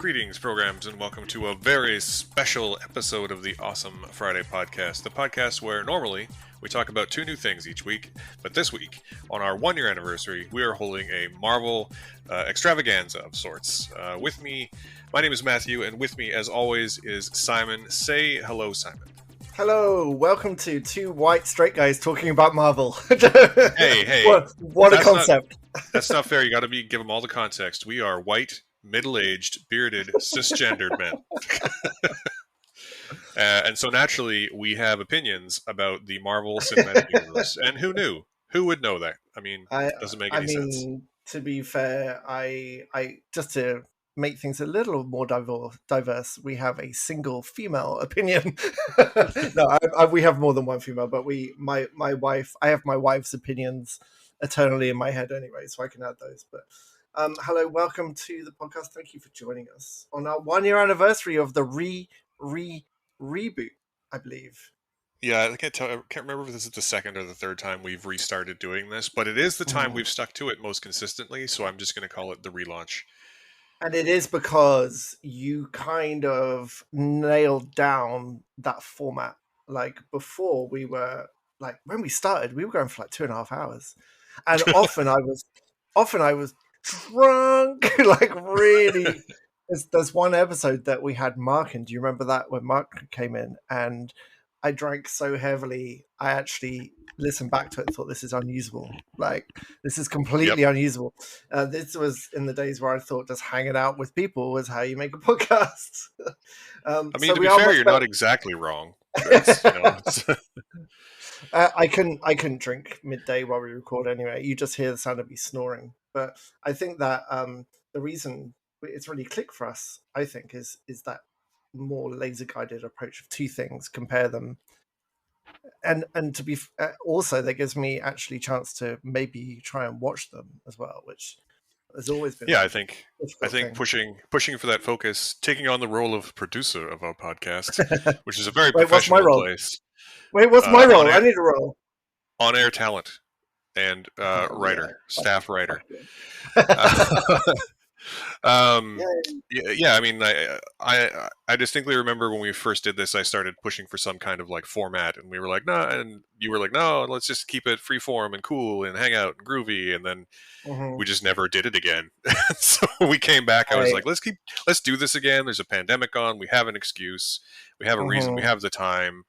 Greetings, programs, and welcome to a very special episode of the Awesome Friday podcast. The podcast where normally we talk about two new things each week, but this week, on our 1 year anniversary, we are holding a Marvel extravaganza of sorts. With me, my name is Matthew, and with me, as always, is Simon. Say hello, Simon. Hello, welcome to two white straight guys talking about Marvel. Hey, what a concept! That's not fair. You got to give them all the context. We are white, middle-aged, bearded, cisgendered men. And so naturally, we have opinions about the Marvel Cinematic Universe. And who knew? Who would know that? I mean, it doesn't make any sense. To be fair, I just to make things a little more diverse, we have a single female opinion. No, we have more than one female, but my wife, I have my wife's opinions eternally in my head anyway, so I can add those. But hello, welcome to the podcast. Thank you for joining us on our 1 year anniversary of the reboot, I believe. Yeah, I can't remember if this is the second or the third time we've restarted doing this, but it is the time we've stuck to it most consistently, so I'm just going to call it the relaunch. And it is because you kind of nailed down that format. Like before, we were like when we started, we were going for like 2.5 hours, and often I was drunk, like really. There's one episode that we had Mark in. Do you remember that when Mark came in and I drank so heavily, I actually listened back to it and thought this is unusable. Like this is completely unusable. This was in the days where I thought just hanging out with people was how you make a podcast. I mean, to be fair, you're not exactly wrong. I couldn't drink midday while we record anyway. You just hear the sound of me snoring. But I think that the reason it's really clicked for us, I think, is that more laser guided approach of two things, compare them, and to be also that gives me actually chance to maybe try and watch them as well, which has always been I think pushing for that focus, taking on the role of producer of our podcast, which is a very professional place. Wait, what's my role? I need a role. On-air talent and staff writer. I mean, I distinctly remember when we first did this, I started pushing for some kind of like format, and we were like, no, and you were like, no, let's just keep it free form and cool and hang out and groovy, and then we just never did it again. So we came back. I was like, let's do this again. There's a pandemic on. We have an excuse. We have a reason. We have the time.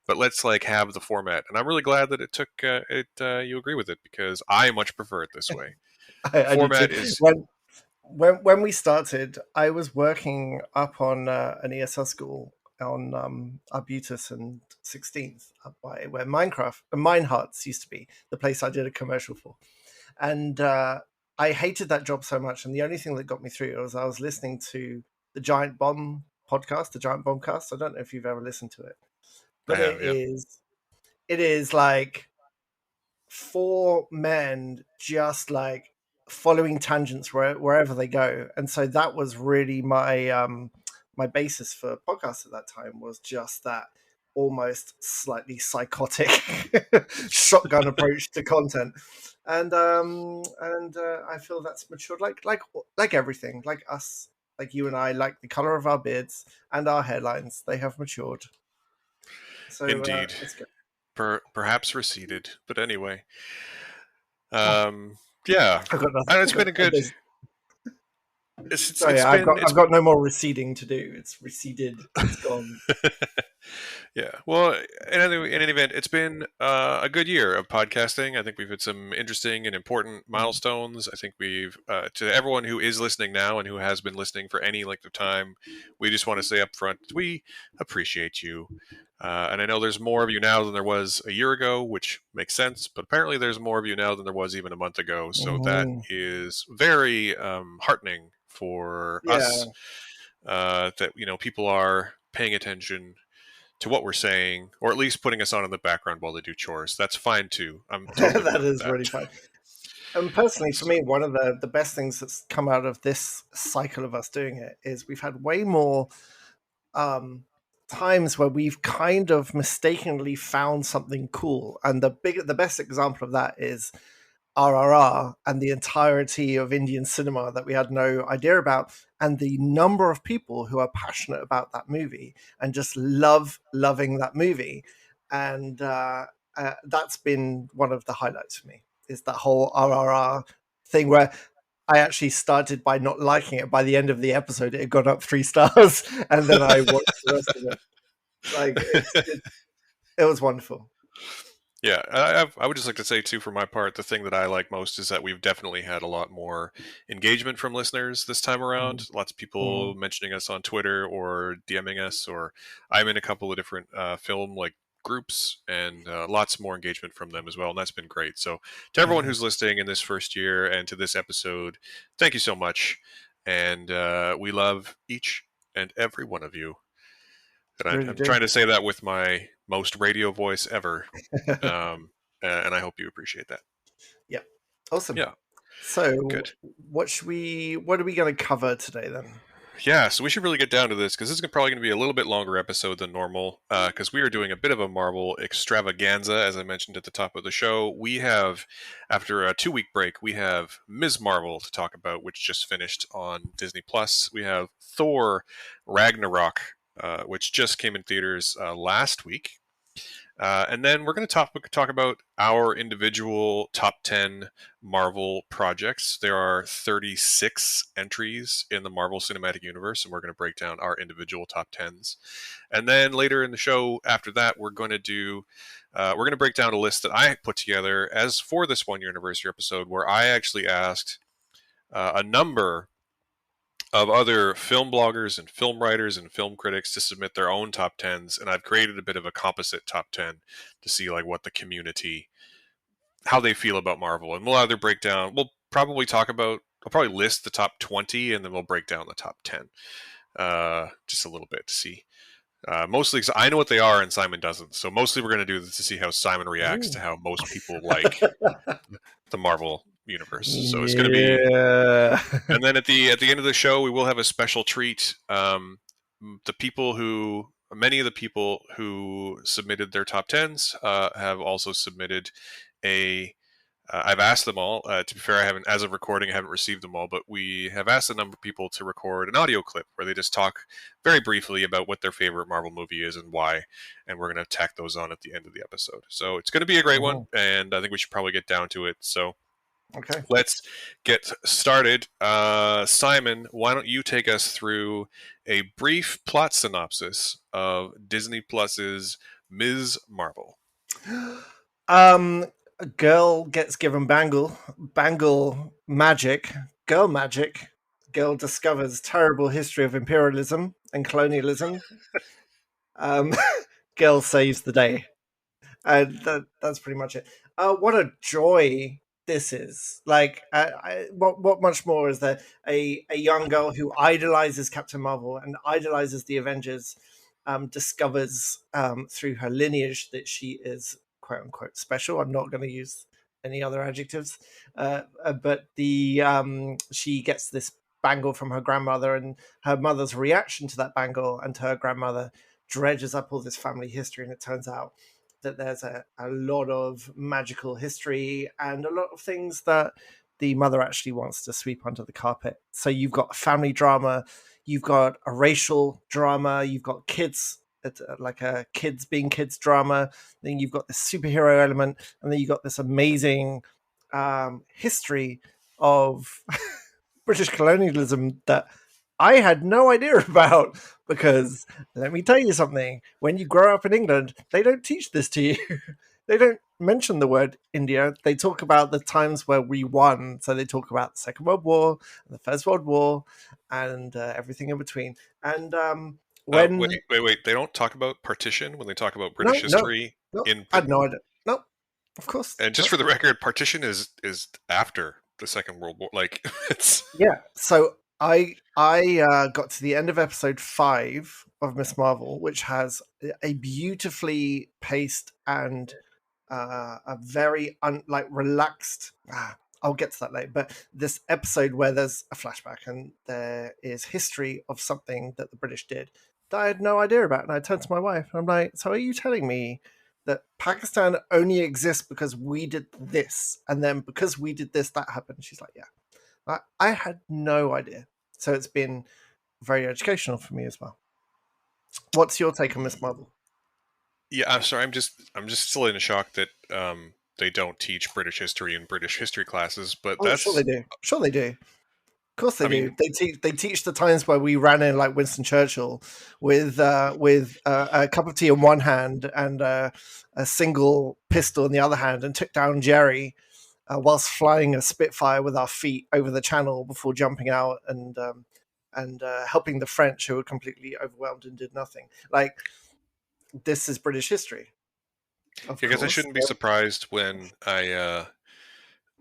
But let's like have the format, and I'm really glad that it took you agree with it, because I much prefer it this way. Format is. When we started, I was working up on an ESL school on Arbutus and 16th, up by where Minehearts used to be, the place I did a commercial for. And I hated that job so much. And the only thing that got me through it was I was listening to the Giant Bomb podcast, the Giant Bombcast. I don't know if you've ever listened to it. But it is like 4 men just like following tangents wherever they go, and so that was really my my basis for podcasts at that time, was just that almost slightly psychotic shotgun approach to content, and I feel that's matured like everything, like us, like you and I, like the color of our beards and our hairlines, they have matured. So indeed, perhaps receded, but anyway. Yeah, and it's been a good. I've got no more receding to do. It's receded. It's gone. Yeah. Well, in any event, it's been a good year of podcasting. I think we've had some interesting and important milestones. I think we've, to everyone who is listening now and who has been listening for any length of time, we just want to say up front, we appreciate you. And I know there's more of you now than there was a year ago, which makes sense. But apparently there's more of you now than there was even a month ago. So that is very heartening for us, that, people are paying attention to what we're saying, or at least putting us on in the background while they do chores. That's fine too. I'm totally that is really fine. And personally, for me, one of the best things that's come out of this cycle of us doing it is we've had way more times where we've kind of mistakenly found something cool. And the best example of that is RRR and the entirety of Indian cinema that we had no idea about. and the number of people who are passionate about that movie and just loving that movie. And that's been one of the highlights for me, is that whole RRR thing, where I actually started by not liking it. By the end of the episode, it had gone up 3 stars, and then I watched the rest of it. Like it was wonderful. Yeah, I would just like to say too, for my part, the thing that I like most is that we've definitely had a lot more engagement from listeners this time Mm, around. Lots of people mm, mentioning us on Twitter or DMing us, or I'm in a couple of different film like groups, and lots more engagement from them as well, and that's been great. So to everyone mm. who's listening in this first year and to this episode, thank you so much, and we love each and every one of you. And Really I'm do. trying to say that with my most radio voice ever, um, and I hope you appreciate that. Yeah, awesome. Yeah, So, good. what are we going to cover today then? Yeah, so we should really get down to this because this is probably going to be a little bit longer episode than normal because we are doing a bit of a Marvel extravaganza, as I mentioned at the top of the show. We have, after a 2 week break, we have Ms. Marvel to talk about, which just finished on Disney Plus. We have Thor Ragnarok, which just came in theaters last week. And then we're going to talk about our individual top 10 Marvel projects. There are 36 entries in the Marvel Cinematic Universe, and we're going to break down our individual top 10s. And then later in the show, after that, we're going to break down a list that I put together as for this 1 year anniversary episode, where I actually asked a number of other film bloggers and film writers and film critics to submit their own top 10s, and I've created a bit of a composite top 10 to see like what the community, how they feel about Marvel. And we'll either break down, we'll probably talk about, I'll probably list the top 20 and then we'll break down the top 10 just a little bit to see, mostly because I know what they are and Simon doesn't, so mostly we're going to do this to see how Simon reacts to Ooh. how most people like the Marvel universe. So it's going to be, Yeah. and then at the end of the show, we will have a special treat. The people who, many of the people who submitted their top tens have also submitted a. I've asked them all. To be fair, I haven't, as of recording, I haven't received them all, but we have asked a number of people to record an audio clip where they just talk very briefly about what their favorite Marvel movie is and why, and we're going to tack those on at the end of the episode. So it's going to be a great one, Mhm. and I think we should probably get down to it. So Okay. let's get started. Simon, why don't you take us through a brief plot synopsis of Disney Plus's Ms. Marvel? A girl gets given bangle magic, girl magic. Girl discovers terrible history of imperialism and colonialism. Um, girl saves the day. That's pretty much it. What a joy this is! Like, what much more is there? A young girl who idolizes Captain Marvel and idolizes the Avengers, discovers through her lineage that she is quote unquote special. I'm not going to use any other adjectives, but the she gets this bangle from her grandmother, and her mother's reaction to that bangle and to her grandmother dredges up all this family history, and it turns out that there's a lot of magical history and a lot of things that the mother actually wants to sweep under the carpet. So you've got a family drama, you've got a racial drama, you've got kids, like a kids being kids drama, then you've got this superhero element, and then you've got this amazing history of British colonialism that I had no idea about. Because let me tell you something, when you grow up in England, they don't teach this to you. They don't mention the word India. They talk about the times where we won. So they talk about the Second World War, and the First World War, and everything in between. And Wait, when wait, wait. They don't talk about partition when they talk about British no, no, history no, in. I had no idea. No, of course, And just no. for the record, partition is after the Second World War. Like it's. Yeah. So I got to the end of episode 5 of Miss Marvel, which has a beautifully paced and a very like relaxed. I'll get to that later. But this episode where there's a flashback and there is history of something that the British did that I had no idea about, and I turned to my wife and I'm like, "So are you telling me that Pakistan only exists because we did this, and then because we did this, that happened?" She's like, "Yeah." I had no idea. So it's been very educational for me as well. What's your take on Miss Marvel? Yeah, I'm sorry. I'm just still in shock that they don't teach British history in British history classes. But Oh, sure they that's, do. Sure they do. Of course they I do. mean, They teach the times where we ran in like Winston Churchill with a cup of tea in one hand and a single pistol in the other hand, and took down Jerry whilst flying a Spitfire with our feet over the channel before jumping out and helping the French, who were completely overwhelmed and did nothing. Like, this is British history, of I guess I course. shouldn't be surprised when I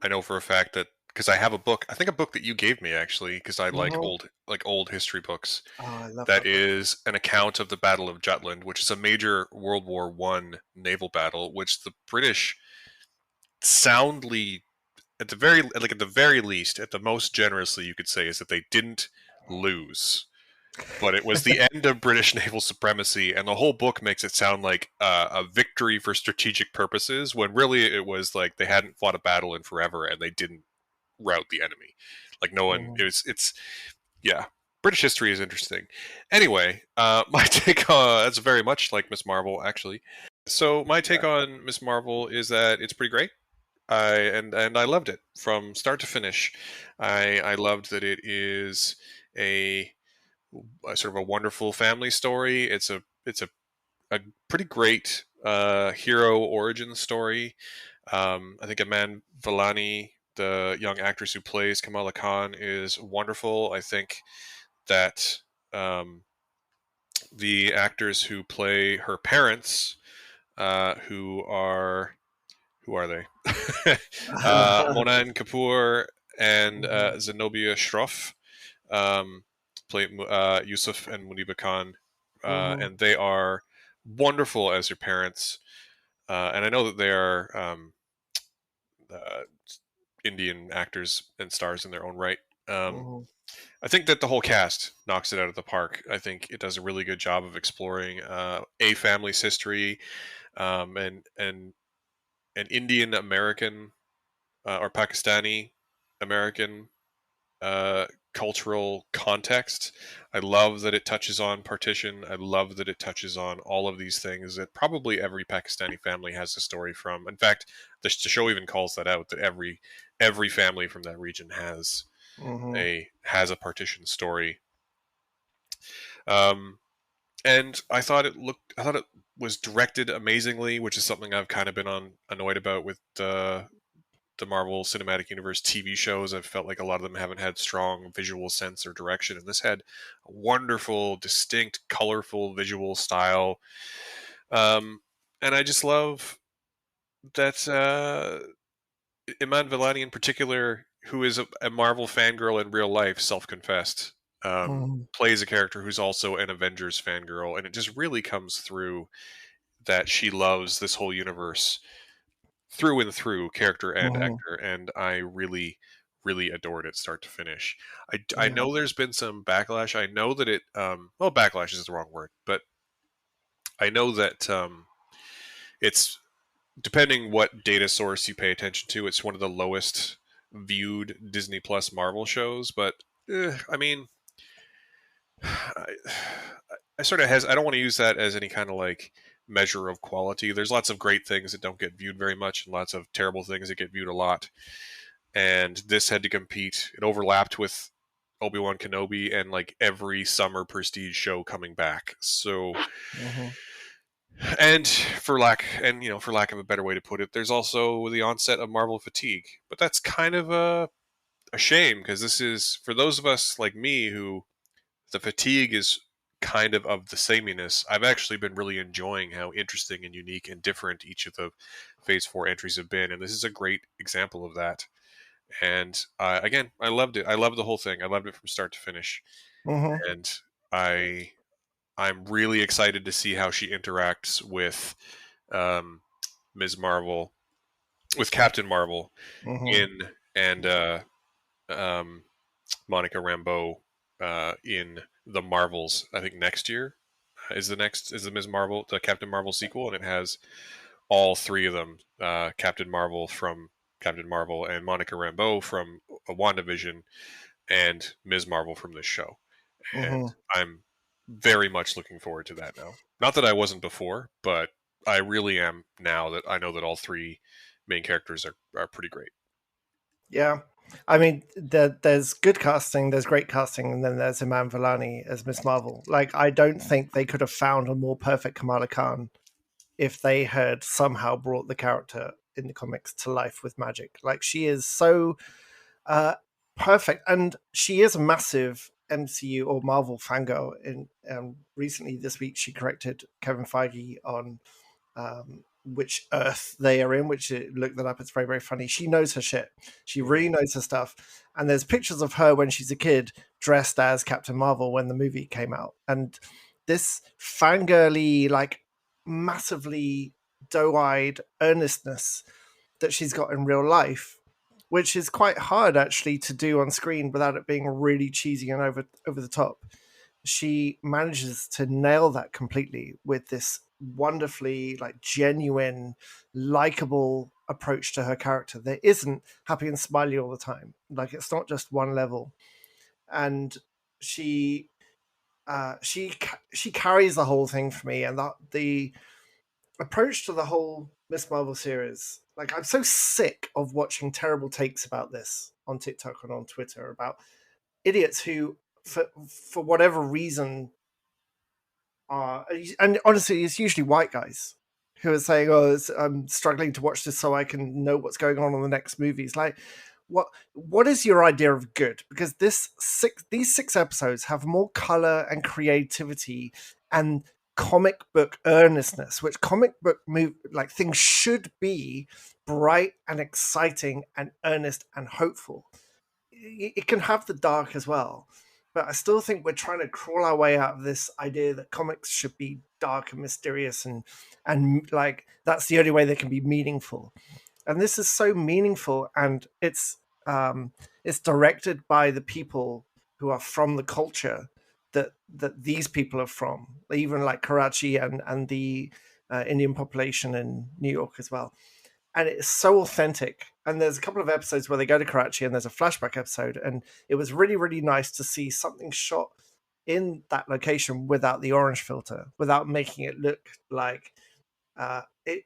know for a fact that, because I have a book. I think a book that you gave me actually, because I Mhm. like old history books. Oh, I love That that book. is an account of the Battle of Jutland, which is a major World War I naval battle, which the British soundly, at the very least, at the most generously you could say, is that they didn't lose. But it was the end of British naval supremacy, and the whole book makes it sound like a victory for strategic purposes, when really it was like they hadn't fought a battle in forever and they didn't rout the enemy. Like no one, Mhm. it's yeah. British history is interesting. Anyway, my take on that's very much like Miss Marvel, actually. So my take on Miss Marvel is that it's pretty great. And I loved it from start to finish. I loved that it is a, a sort of a wonderful family story. It's a pretty great hero origin story. I think Aman Vellani, the young actress who plays Kamala Khan, is wonderful. I think that um, the actors who play her parents, who are they? Monan Kapoor and Mhm. Zenobia Shroff, um, play Yusuf and Muniba Khan, Mhm. and they are wonderful as your parents. And I know that they are uh, Indian actors and stars in their own right. Um, Mhm. I think that the whole cast knocks it out of the park. I think it does a really good job of exploring a family's history, and an Indian American or Pakistani American uh, cultural context. I love that it touches on partition. I love that it touches on all of these things that probably every Pakistani family has a story from. In fact, the show even calls that out, that every family from that region Mhm. has a partition story. Um, and I thought it was directed amazingly, which is something I've kind of been on annoyed about with the Marvel Cinematic Universe TV shows. I've felt like a lot of them haven't had strong visual sense or direction, and this had a wonderful, distinct, colorful visual style. Um, and I just love that Iman Vellani, in particular, who is a Marvel fangirl in real life, self-confessed, Mhm. plays a character who's also an Avengers fangirl, and it just really comes through that she loves this whole universe through and through, character and Mhm. actor, and I really, really adored it start to finish. I Yeah. know there's been some backlash. I know that it well, backlash is the wrong word, but I know that it's, depending what data source you pay attention to, it's one of the lowest viewed Disney Plus Marvel shows. But I mean, I, I sort of has. I don't want to use that as any kind of like measure of quality. There's lots of great things that don't get viewed very much, and lots of terrible things that get viewed a lot. And this had to compete. It overlapped with Obi-Wan Kenobi and like every summer prestige show coming back. So, Mhm. and for lack of a better way to put it, there's also the onset of Marvel fatigue. But that's kind of a shame, because this is, for those of us like me who the fatigue is kind of the sameness. I've actually been really enjoying how interesting and unique and different each of the Phase 4 entries have been, and this is a great example of that. And again, I loved it. I loved the whole thing. I loved it from start to finish. Mhm. And I I'm really excited to see how she interacts with um, Ms. Marvel, with Captain Marvel Mhm. in, and um, Monica Rambeau in the Marvels. I think next year is the Ms. Marvel, the Captain Marvel sequel, and it has all three of them: Captain Marvel from Captain Marvel and Monica Rambeau from a WandaVision, and Ms. Marvel from this show, and Hmm. I'm very much looking forward to that now. Not that I wasn't before, but I really am now that I know that all three main characters are pretty great. Yeah. I mean, there's good casting, there's great casting, and then there's Iman Vellani as Miss Marvel. Like, I don't think they could have found a more perfect Kamala Khan if they had somehow brought the character in the comics to life with magic. Like, she is so uh, perfect, and she is a massive MCU or Marvel fangirl. In recently this week, she corrected Kevin Feige on which Earth they are in, which look that up. It's very, very funny. She knows her shit. She Hmm. really knows her stuff. And there's pictures of her when she's a kid dressed as Captain Marvel when the movie came out. And this fangirly, like massively doe-eyed earnestness that she's got in real life, which is quite hard actually to do on screen without it being really cheesy and over the top. She manages to nail that completely with this wonderfully like genuine, likable approach to her character. There isn't happy and smiley all the time. Like it's not just one level, and she she carries the whole thing for me, and that the approach to the whole Miss Marvel series. Like, I'm so sick of watching terrible takes about this on TikTok and on Twitter about idiots who, for whatever reason, are, and honestly, it's usually white guys who are saying, "Oh, I'm struggling to watch this so I can know what's going on the next movies." Like, what is your idea of good? Because these 6 episodes have more color and creativity and comic book earnestness, which comic book like things should be bright and exciting and earnest and hopeful. It can have the dark as well, but I still think we're trying to crawl our way out of this idea that comics should be dark and mysterious and like that's the only way they can be meaningful. And this is so meaningful, and it's directed by the people who are from the culture that these people are from, even like Karachi and the Indian population in New York as well. And it's so authentic. And there's a couple of episodes where they go to Karachi, and there's a flashback episode, and it was really, really nice to see something shot in that location without the orange filter, without making it look it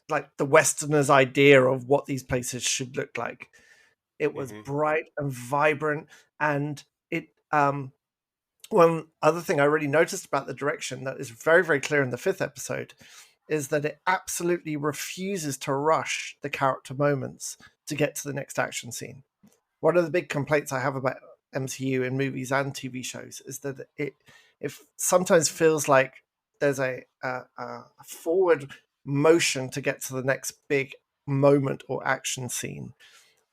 like the Westerners' idea of what these places should look like. It was Hmm. bright and vibrant, and it one other thing I really noticed about the direction that is very, very clear in the 5th episode is that it absolutely refuses to rush the character moments to get to the next action scene. One of the big complaints I have about MCU in movies and TV shows is that it sometimes feels like there's a forward motion to get to the next big moment or action scene,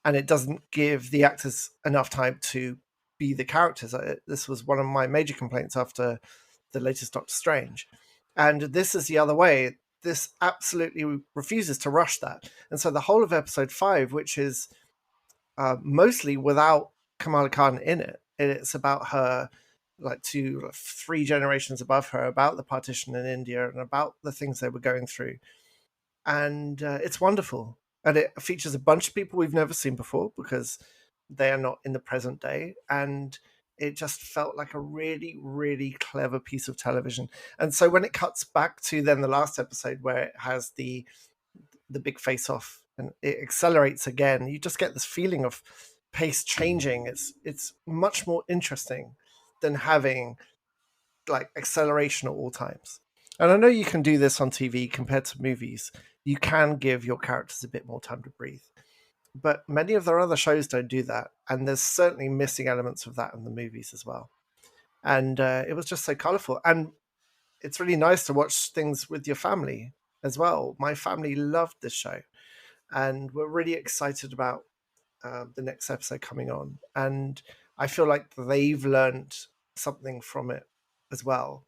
and it doesn't give the actors enough time to be the characters. This was one of my major complaints after the latest Doctor Strange, and this is the other way. This absolutely refuses to rush that, and so the whole of episode 5, which is mostly without Kamala Khan in it, it's about her like 3 generations above her, about the partition in India, and about the things they were going through, and it's wonderful. And it features a bunch of people we've never seen before because they are not in the present day, and it just felt like a really, really clever piece of television. And so when it cuts back to then the last episode where it has the big face off and it accelerates again, you just get this feeling of pace changing. It's much more interesting than having like acceleration at all times. And I know you can do this on TV compared to movies. You can give your characters a bit more time to breathe. But many of their other shows don't do that. And there's certainly missing elements of that in the movies as well. And it was just so colorful. And it's really nice to watch things with your family as well. My family loved this show. And we're really excited about the next episode coming on. And I feel like they've learned something from it as well.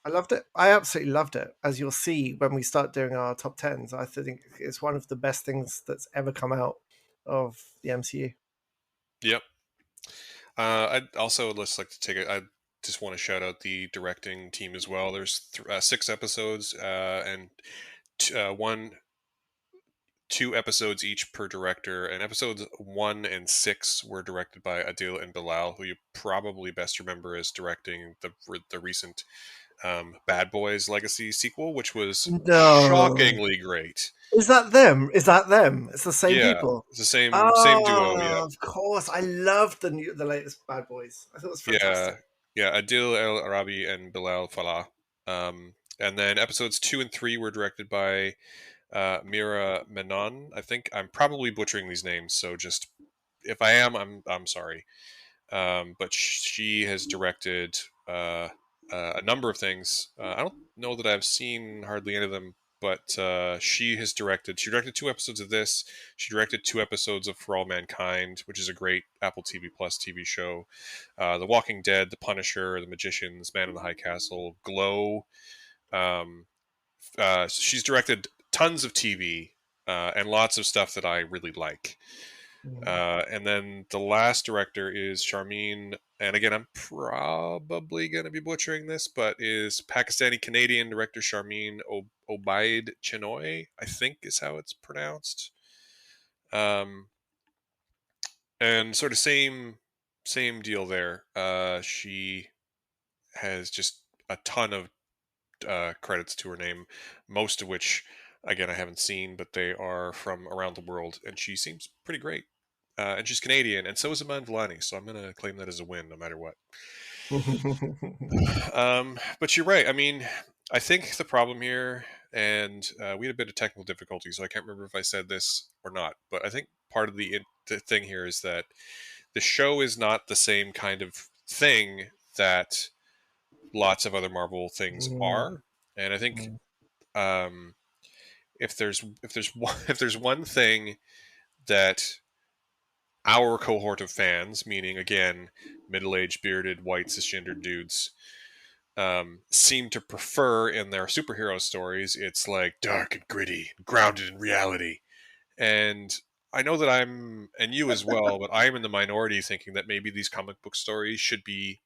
I loved it. I absolutely loved it. As you'll see when we start doing our top tens, I think it's one of the best things that's ever come out of the MCU. Yep. I'd also just like to take it. I just want to shout out the directing team as well. There's 6 episodes, and one 2 episodes each per director, and episodes 1 and 6 were directed by Adil and Bilal, who you probably best remember as directing the recent Bad Boys Legacy sequel, which was No. shockingly great. Is that them? Is that them? It's the same Yeah, people. it's the same duo. Yeah, Oh, of course. I loved the latest Bad Boys. I thought it was yeah, fantastic. yeah. Adil El Arabi and Bilal Falah. And then episodes 2 and 3 were directed by Mira Menon. I think I'm probably butchering these names, so just if I am, I'm sorry. But she has directed a number of things. I don't know that I've seen hardly any of them, but she has directed. She directed 2 episodes of this. She directed 2 episodes of For All Mankind, which is a great Apple TV Plus TV show. The Walking Dead, The Punisher, The Magicians, Man in the High Castle, Glow. Um, she's directed tons of TV and lots of stuff that I really like. Mm. And then the last director is Sharmeen, and again, I'm probably going to be butchering this, but is Pakistani Canadian director Sharmeen Obaid Chinoy, I think is how it's pronounced. Um, and sort of same deal there. She has just a ton of credits to her name, most of which, again, I haven't seen, but they are from around the world, and she seems pretty great. And she's Canadian, and so is Iman Vellani, so I'm going to claim that as a win no matter what. But you're right. I mean, I think the problem here, and we had a bit of technical difficulty, so I can't remember if I said this or not, but I think part of the thing here is that the show is not the same kind of thing that lots of other Marvel things Mm, are. And I think mm, um, if there's one, if there's one thing that our cohort of fans, meaning again middle-aged, bearded, white, cisgendered dudes, seem to prefer in their superhero stories, it's like dark and gritty, grounded in reality. And I know that I'm, and you as well, but I am in the minority thinking that maybe these comic book stories should be,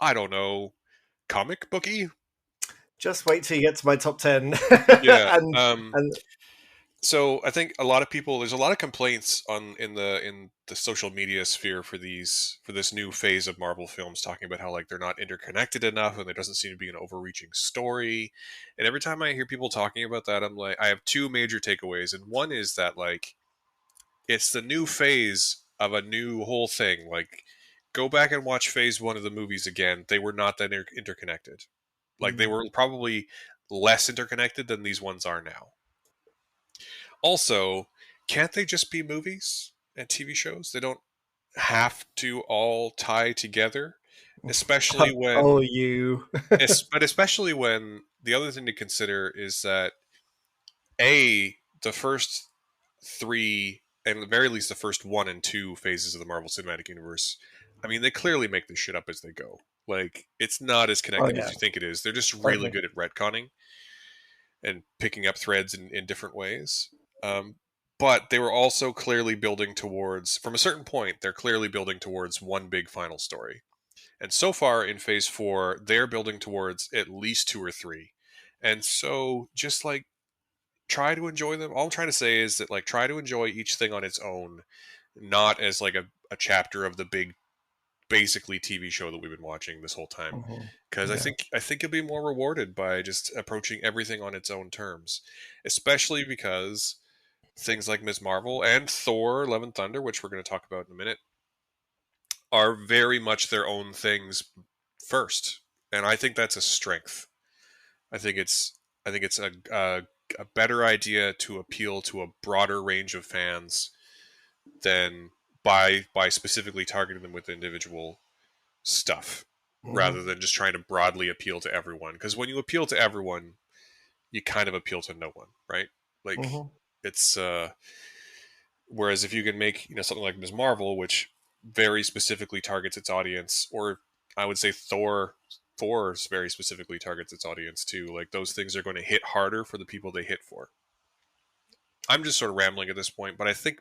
I don't know, comic booky. just wait till you get to my top 10. Yeah. And So I think a lot of people, there's a lot of complaints on in the social media sphere for this new phase of Marvel films, talking about how like they're not interconnected enough and there doesn't seem to be an overreaching story. And every time I hear people talking about that, I'm like, I have two major takeaways, and one is that like it's the new phase of a new whole thing. Like, go back and watch phase one of the movies again. They were not that interconnected. Like they mm, were probably less interconnected than these ones are now. Also, can't they just be movies and TV shows? They don't have to all tie together, especially oh, when, you. but especially when the other thing to consider is that a the first three, and at the very least the first 1 and 2 phases of the Marvel Cinematic Universe, I mean, they clearly make this shit up as they go. Like, it's not as Oh, connected as yeah, you think it is. They're just really totally. good at retconning and picking up threads in different ways. Um, but they were also clearly building towards, from a certain point, they're clearly building towards one big final story. And so far in phase four, they're building towards at least two or three. And so just like try to enjoy them. All I'm trying to say is that like try to enjoy each thing on its own, not as like a chapter of the big basically TV show that we've been watching this whole time. Mhm. Because Yeah. I think you'll be more rewarded by just approaching everything on its own terms, especially because things like Ms. Marvel and Thor: Love and Thunder, which we're going to talk about in a minute, are very much their own things first, and I think that's a strength. I think it's I think it's a better idea to appeal to a broader range of fans than by specifically targeting them with individual stuff Mhm. rather than just trying to broadly appeal to everyone. Because when you appeal to everyone, you kind of appeal to no one, right? Like Mhm. it's whereas if you can make something like Ms. Marvel, which very specifically targets its audience, or I would say Thor's very specifically targets its audience too. Like those things are going to hit harder for the people they hit for. I'm just sort of rambling at this point, but I think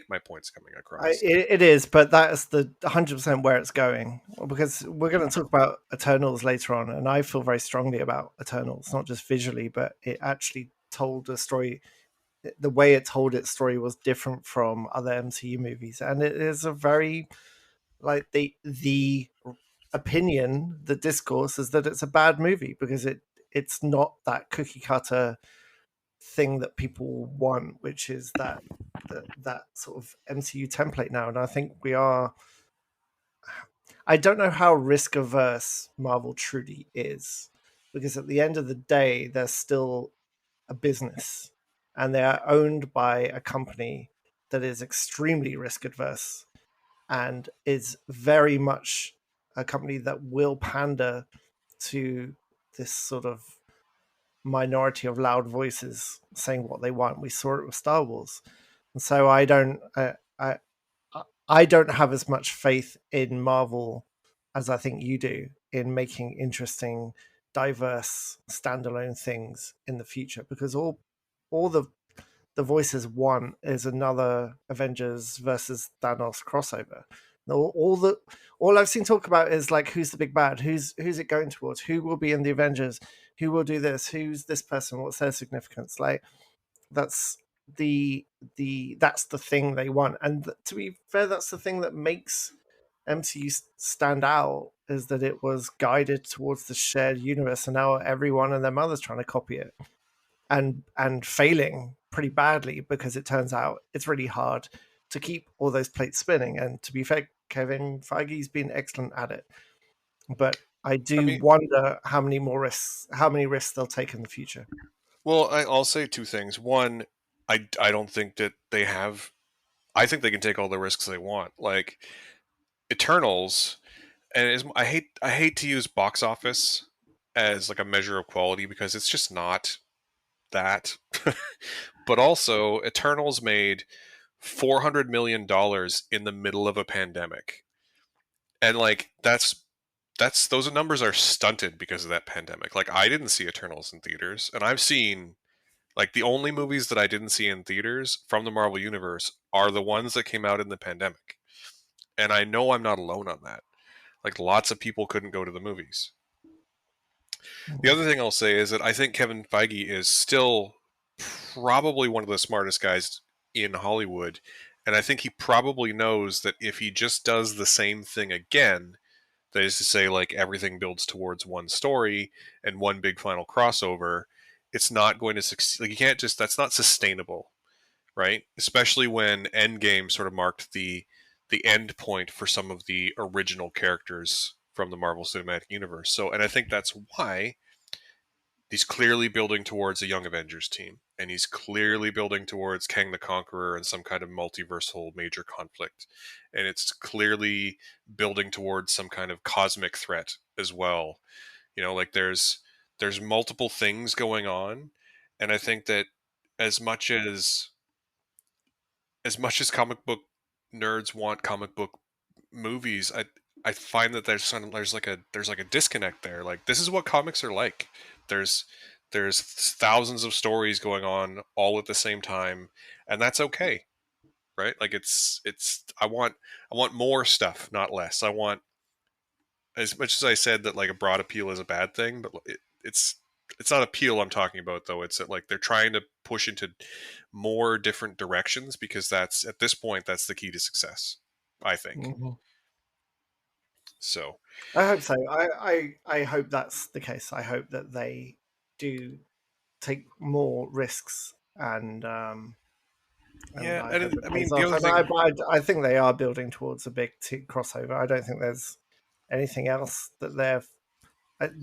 my point's coming across. It is, but that's the 100% where it's going because we're going to talk about Eternals later on, and I feel very strongly about Eternals, not just visually, but it actually told a story the way it told its story was different from other MCU movies, and it is a very like the opinion, the discourse is that it's a bad movie because it's not that cookie cutter thing that people want, which is that sort of MCU template now. And I think we are. I don't know how risk averse Marvel truly is, because at the end of the day, they're still a business, and they are owned by a company that is extremely risk adverse and is very much a company that will pander to this sort of minority of loud voices saying what they want. We saw it with Star Wars, and so I don't have as much faith in Marvel as I think you do in making interesting, diverse, standalone things in the future, because all the voices want is another Avengers versus Thanos crossover. All I've seen talk about is like who's the big bad, who's it going towards, who will be in the Avengers, who will do this, who's this person, what's their significance. Like that's that's the thing they want, and to be fair, that's the thing that makes MCU stand out, is that it was guided towards the shared universe, and now everyone and their mother's trying to copy it and failing pretty badly, because it turns out it's really hard to keep all those plates spinning. And to be fair, Kevin Feige's been excellent at it, but I I do mean, wonder how many risks they'll take in the future. well, I'll say two things. One, I don't think that they have. I think they can take all the risks they want. Like Eternals, and I hate to use box office as like a measure of quality because it's just not that. But also, Eternals made $400 million in the middle of a pandemic, and like that's those numbers are stunted because of that pandemic. Like I didn't see Eternals in theaters, and I've seen like the only movies that I didn't see in theaters from the Marvel universe are the ones that came out in the pandemic. And I know I'm not alone on that. Like lots of people couldn't go to the movies. The other thing I'll say is that I think Kevin Feige is still probably one of the smartest guys in Hollywood. And I think he probably knows that if he just does the same thing again, that is to say, like everything builds towards one story and one big final crossover, it's not going to succeed. Like you can't just, that's not sustainable, right? Especially when Endgame sort of marked the end point for some of the original characters from the Marvel Cinematic Universe. So, and I think that's why he's clearly building towards a Young Avengers team, and he's clearly building towards Kang the Conqueror and some kind of multiversal major conflict, and it's clearly building towards some kind of cosmic threat as well. You know, like there's multiple things going on, and I think that as much as as much as comic book nerds want comic book movies, I find that there's like a disconnect there. Like this is what comics are like. There's there's thousands of stories going on all at the same time, and that's okay, right? Like it's I want more stuff, not less. I want, as much as I said that like a broad appeal is a bad thing, but it's not appeal I'm talking about though. It's that like they're trying to push into more different directions because that's at this point that's the key to success, I think. Mm-hmm. So I hope so. I hope that's the case. I hope that they do take more risks, and yeah, I hope and it I pays mean the off. other And thing, I think they are building towards a big crossover. I don't think there's anything else that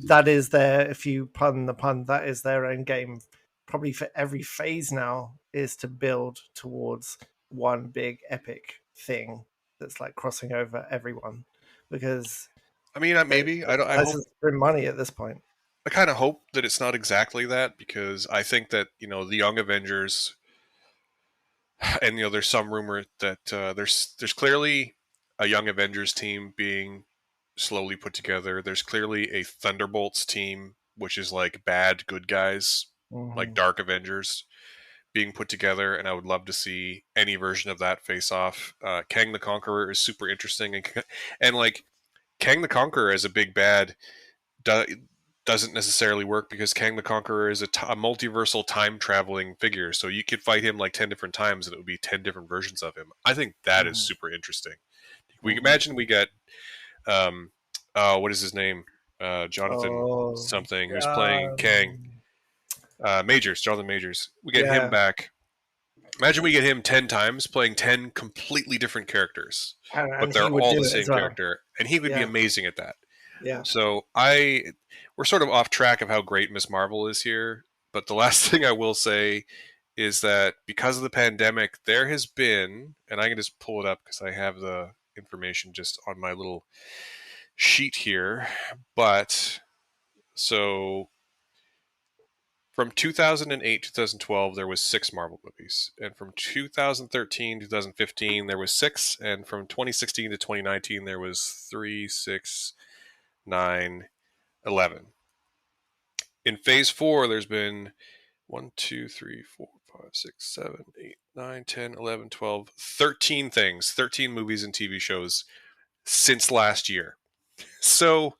that is their, if you pun the pun, that is their end game. Probably for every phase now is to build towards one big epic thing that's like crossing over everyone, because I mean they maybe I don't I that's hope just bring money at this point. I kind of hope that it's not exactly that because I think that you know the Young Avengers and you know there's some rumor that there's clearly a Young Avengers team being slowly put together. There's clearly a Thunderbolts team, which is like bad good guys, like Mm-hmm. Dark Avengers, being put together, and I would love to see any version of that face off. Kang the Conqueror is super interesting, and like Kang the Conqueror as a big bad. doesn't necessarily work because Kang the Conqueror is a multiversal time traveling figure. So you could fight him like 10 different times and it would be 10 different versions of him. I think that is Mhm. super interesting. We Mhm. imagine we get, um, what is his name? Jonathan Oh, something, who's playing Kang. Majors, Jonathan Majors. We get him yeah, back. Imagine we get him 10 times playing 10 completely different characters, but and he they're would all do the it as same well. character. And he would be Yeah, amazing at that. yeah. So we're sort of off track of how great Miss Marvel is here. But the last thing I will say is that because of the pandemic, there has been, and I can just pull it up because I have the information just on my little sheet here. But so from 2008 2012 there was 6 Marvel movies, and from 2013 2015 there was 6, and from 2016 to 2019 there was 3, 6, 9, 11. In phase 4 there's been 1, 2, 3, 4, 5, 6, 7, 8, 9, 10, 11, 12, 13 things, 13 movies and TV shows since last year. So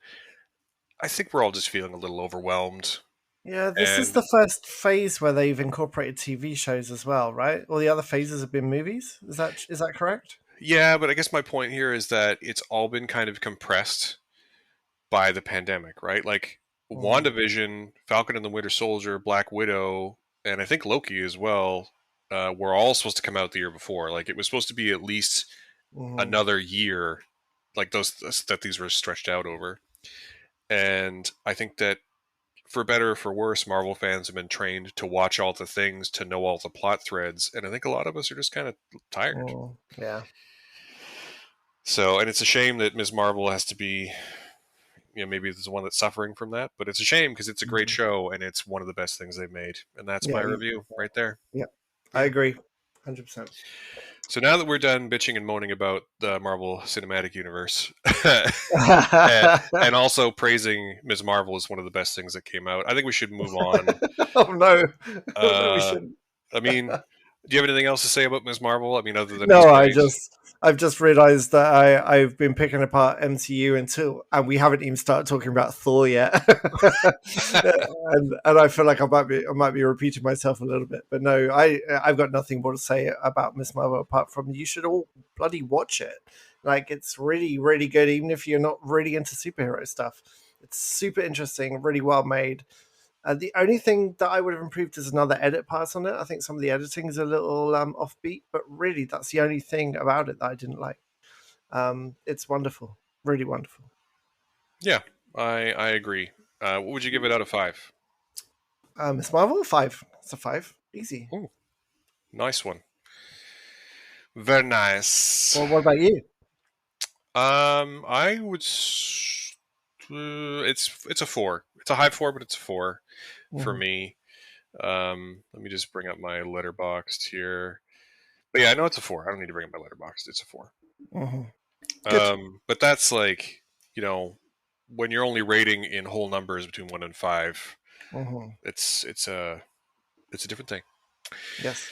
I think we're all just feeling a little overwhelmed. Yeah, this is And the first phase where they've incorporated TV shows as well, right? All the other phases have been movies. Is that correct? yeah, but I guess my point here is that it's all been kind of compressed by the pandemic, right? Like Mm, WandaVision, Falcon and the Winter Soldier, Black Widow, and I think Loki as well, were all supposed to come out the year before. Like it was supposed to be at least mhm, another year, like those that these were stretched out over. And I think that for better or for worse, Marvel fans have been trained to watch all the things, to know all the plot threads, and I think a lot of us are just kind of tired. yeah, So, and it's a shame that Ms. Marvel has to be, maybe it's the one that's suffering from that, but it's a shame because it's a great mhm. show and it's one of the best things they've made. And that's Yeah, my review right there. yeah. I Yeah. agree, 100%. So now that we're done bitching and moaning about the Marvel Cinematic Universe, and also praising Ms. Marvel as one of the best things that came out, I think we should move on. Oh no, no, we Uh, shouldn't. I mean, do you have anything else to say about Ms. Marvel? I mean, other than it was No, great. I've just realised that I've been picking apart MCU and we haven't even started talking about Thor yet, and I feel like I might be repeating myself a little bit, but no, I've got nothing more to say about Miss Marvel apart from you should all bloody watch it. Like it's really really good, even if you're not really into superhero stuff. It's super interesting, really well made. The only thing that I would have improved is another edit pass on it. I think some of the editing is a little offbeat, but really that's the only thing about it that I didn't like. It's wonderful, really wonderful. Yeah, I agree. What would you give it out of 5? Miss Marvel 5. It's a 5, easy. Ooh, nice one. Very nice. Well, what about you? I would. It's a 4. It's a high 4, but it's a 4 for Hmm. me. Let me just bring up my letterboxd here. But yeah, I know it's a 4. I don't need to bring up my letterboxd. It's a 4. Hmm. Good. But that's like, you know, when you're only rating in whole numbers between 1 and 5, Hmm. it's a different thing. Yes.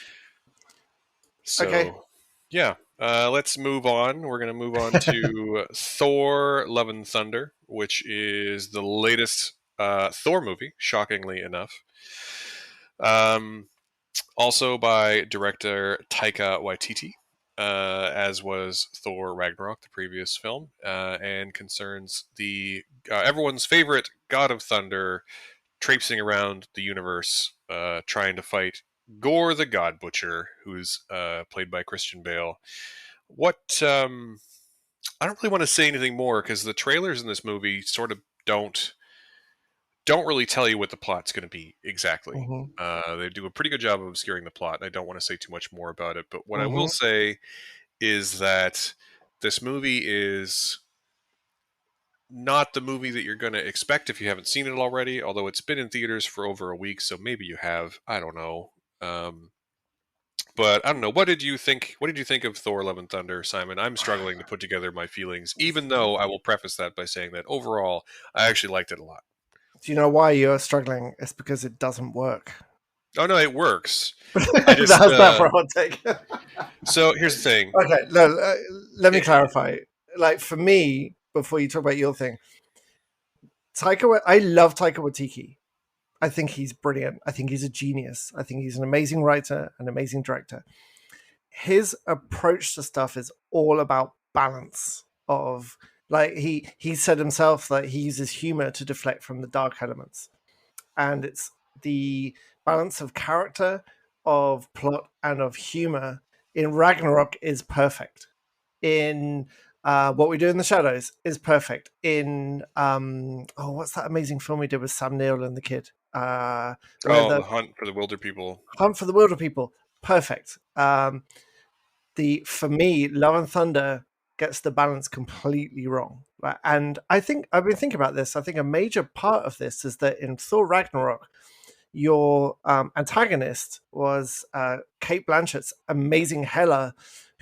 Okay. So yeah, let's move on. We're gonna move on to Thor: Love and Thunder, which is the latest Thor movie. Shockingly enough, um, also by director Taika Waititi, as was Thor Ragnarok, the previous film, and concerns the everyone's favorite God of Thunder traipsing around the universe, trying to fight Gore the God Butcher, who's played by Christian Bale. What I don't really want to say anything more because the trailers in this movie sort of don't really tell you what the plot's going to be exactly. Hmm. They do a pretty good job of obscuring the plot. I don't want to say too much more about it, but what I will Hmm. say is that this movie is not the movie that you're going to expect if you haven't seen it already, although it's been in theaters for over a week, so maybe you have. I don't know. Um, but I don't know. What did you think? What did you think of Thor: Love and Thunder, Simon? I'm struggling to put together my feelings, even though I will preface that by saying that overall, I actually liked it a lot. Do you know why you're struggling? It's because it doesn't work. Oh no, it works. I just How's that for a hot take? so here's the thing. Okay, no, let me It, clarify. Like for me, before you talk about your thing, I love Taika Waititi. I think he's brilliant. I think he's a genius. I think he's an amazing writer, an amazing director. His approach to stuff is all about balance of, like, he said himself that he uses humor to deflect from the dark elements, and it's the balance of character, of plot, and of humor in Ragnarok is perfect. In What We Do in the Shadows is perfect. In what's that amazing film we did with Sam Neill and the kid? Where Oh, the the hunt for the wilder people. Hunt for the Wilder People, perfect. The For me, Love and Thunder gets the balance completely wrong. Right? And I think I've been thinking about this. I think a major part of this is that in Thor Ragnarok, your antagonist was Kate Blanchett's amazing Hela,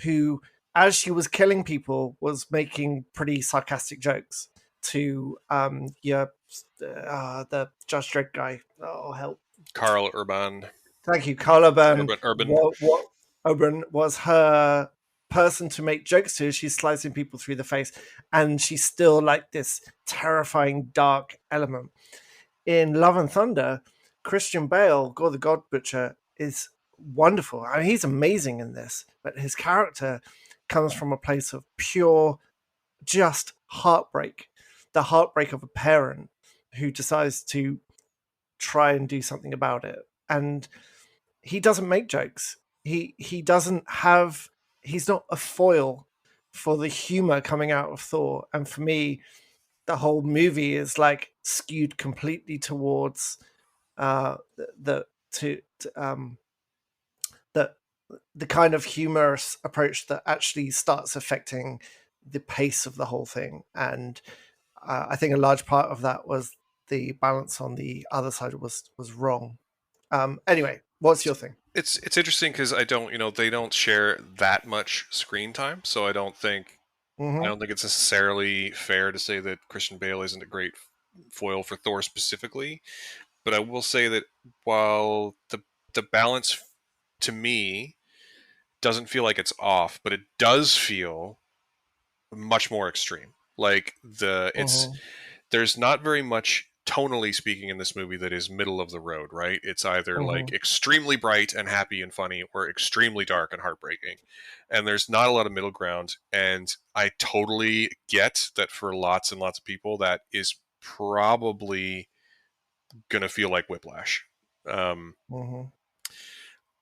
who, as she was killing people, was making pretty sarcastic jokes to the Judge Dredd guy. Oh, help. Carl Urban. Thank you. Carla Byrne, Urban. what Oberyn was her person to make jokes to. She's slicing people through the face, and she's still like this terrifying, dark element. In Love and Thunder, Christian Bale, Gore the God Butcher, is wonderful. I mean, he's amazing in this, but his character comes from a place of pure, just heartbreak. The heartbreak of a parent who decides to try and do something about it. And he doesn't make jokes. He doesn't have. He's not a foil for the humor coming out of Thor. And for me, the whole movie is like skewed completely towards the to the the kind of humorous approach that actually starts affecting the pace of the whole thing. And I think a large part of that was the balance on the other side was wrong. Anyway, what's your thing? It's interesting because I don't, they don't share that much screen time, so I Mm-hmm. don't think it's necessarily fair to say that Christian Bale isn't a great foil for Thor specifically. But I will say that while the balance to me doesn't feel like it's off, but it does feel much more extreme. Like Mm-hmm. there's not very much tonally speaking in this movie that is middle of the road, right? It's either like Mm-hmm. extremely bright and happy and funny or extremely dark and heartbreaking. And there's not a lot of middle ground. And I totally get that for lots and lots of people, that is probably going to feel like whiplash. Um, Mm-hmm.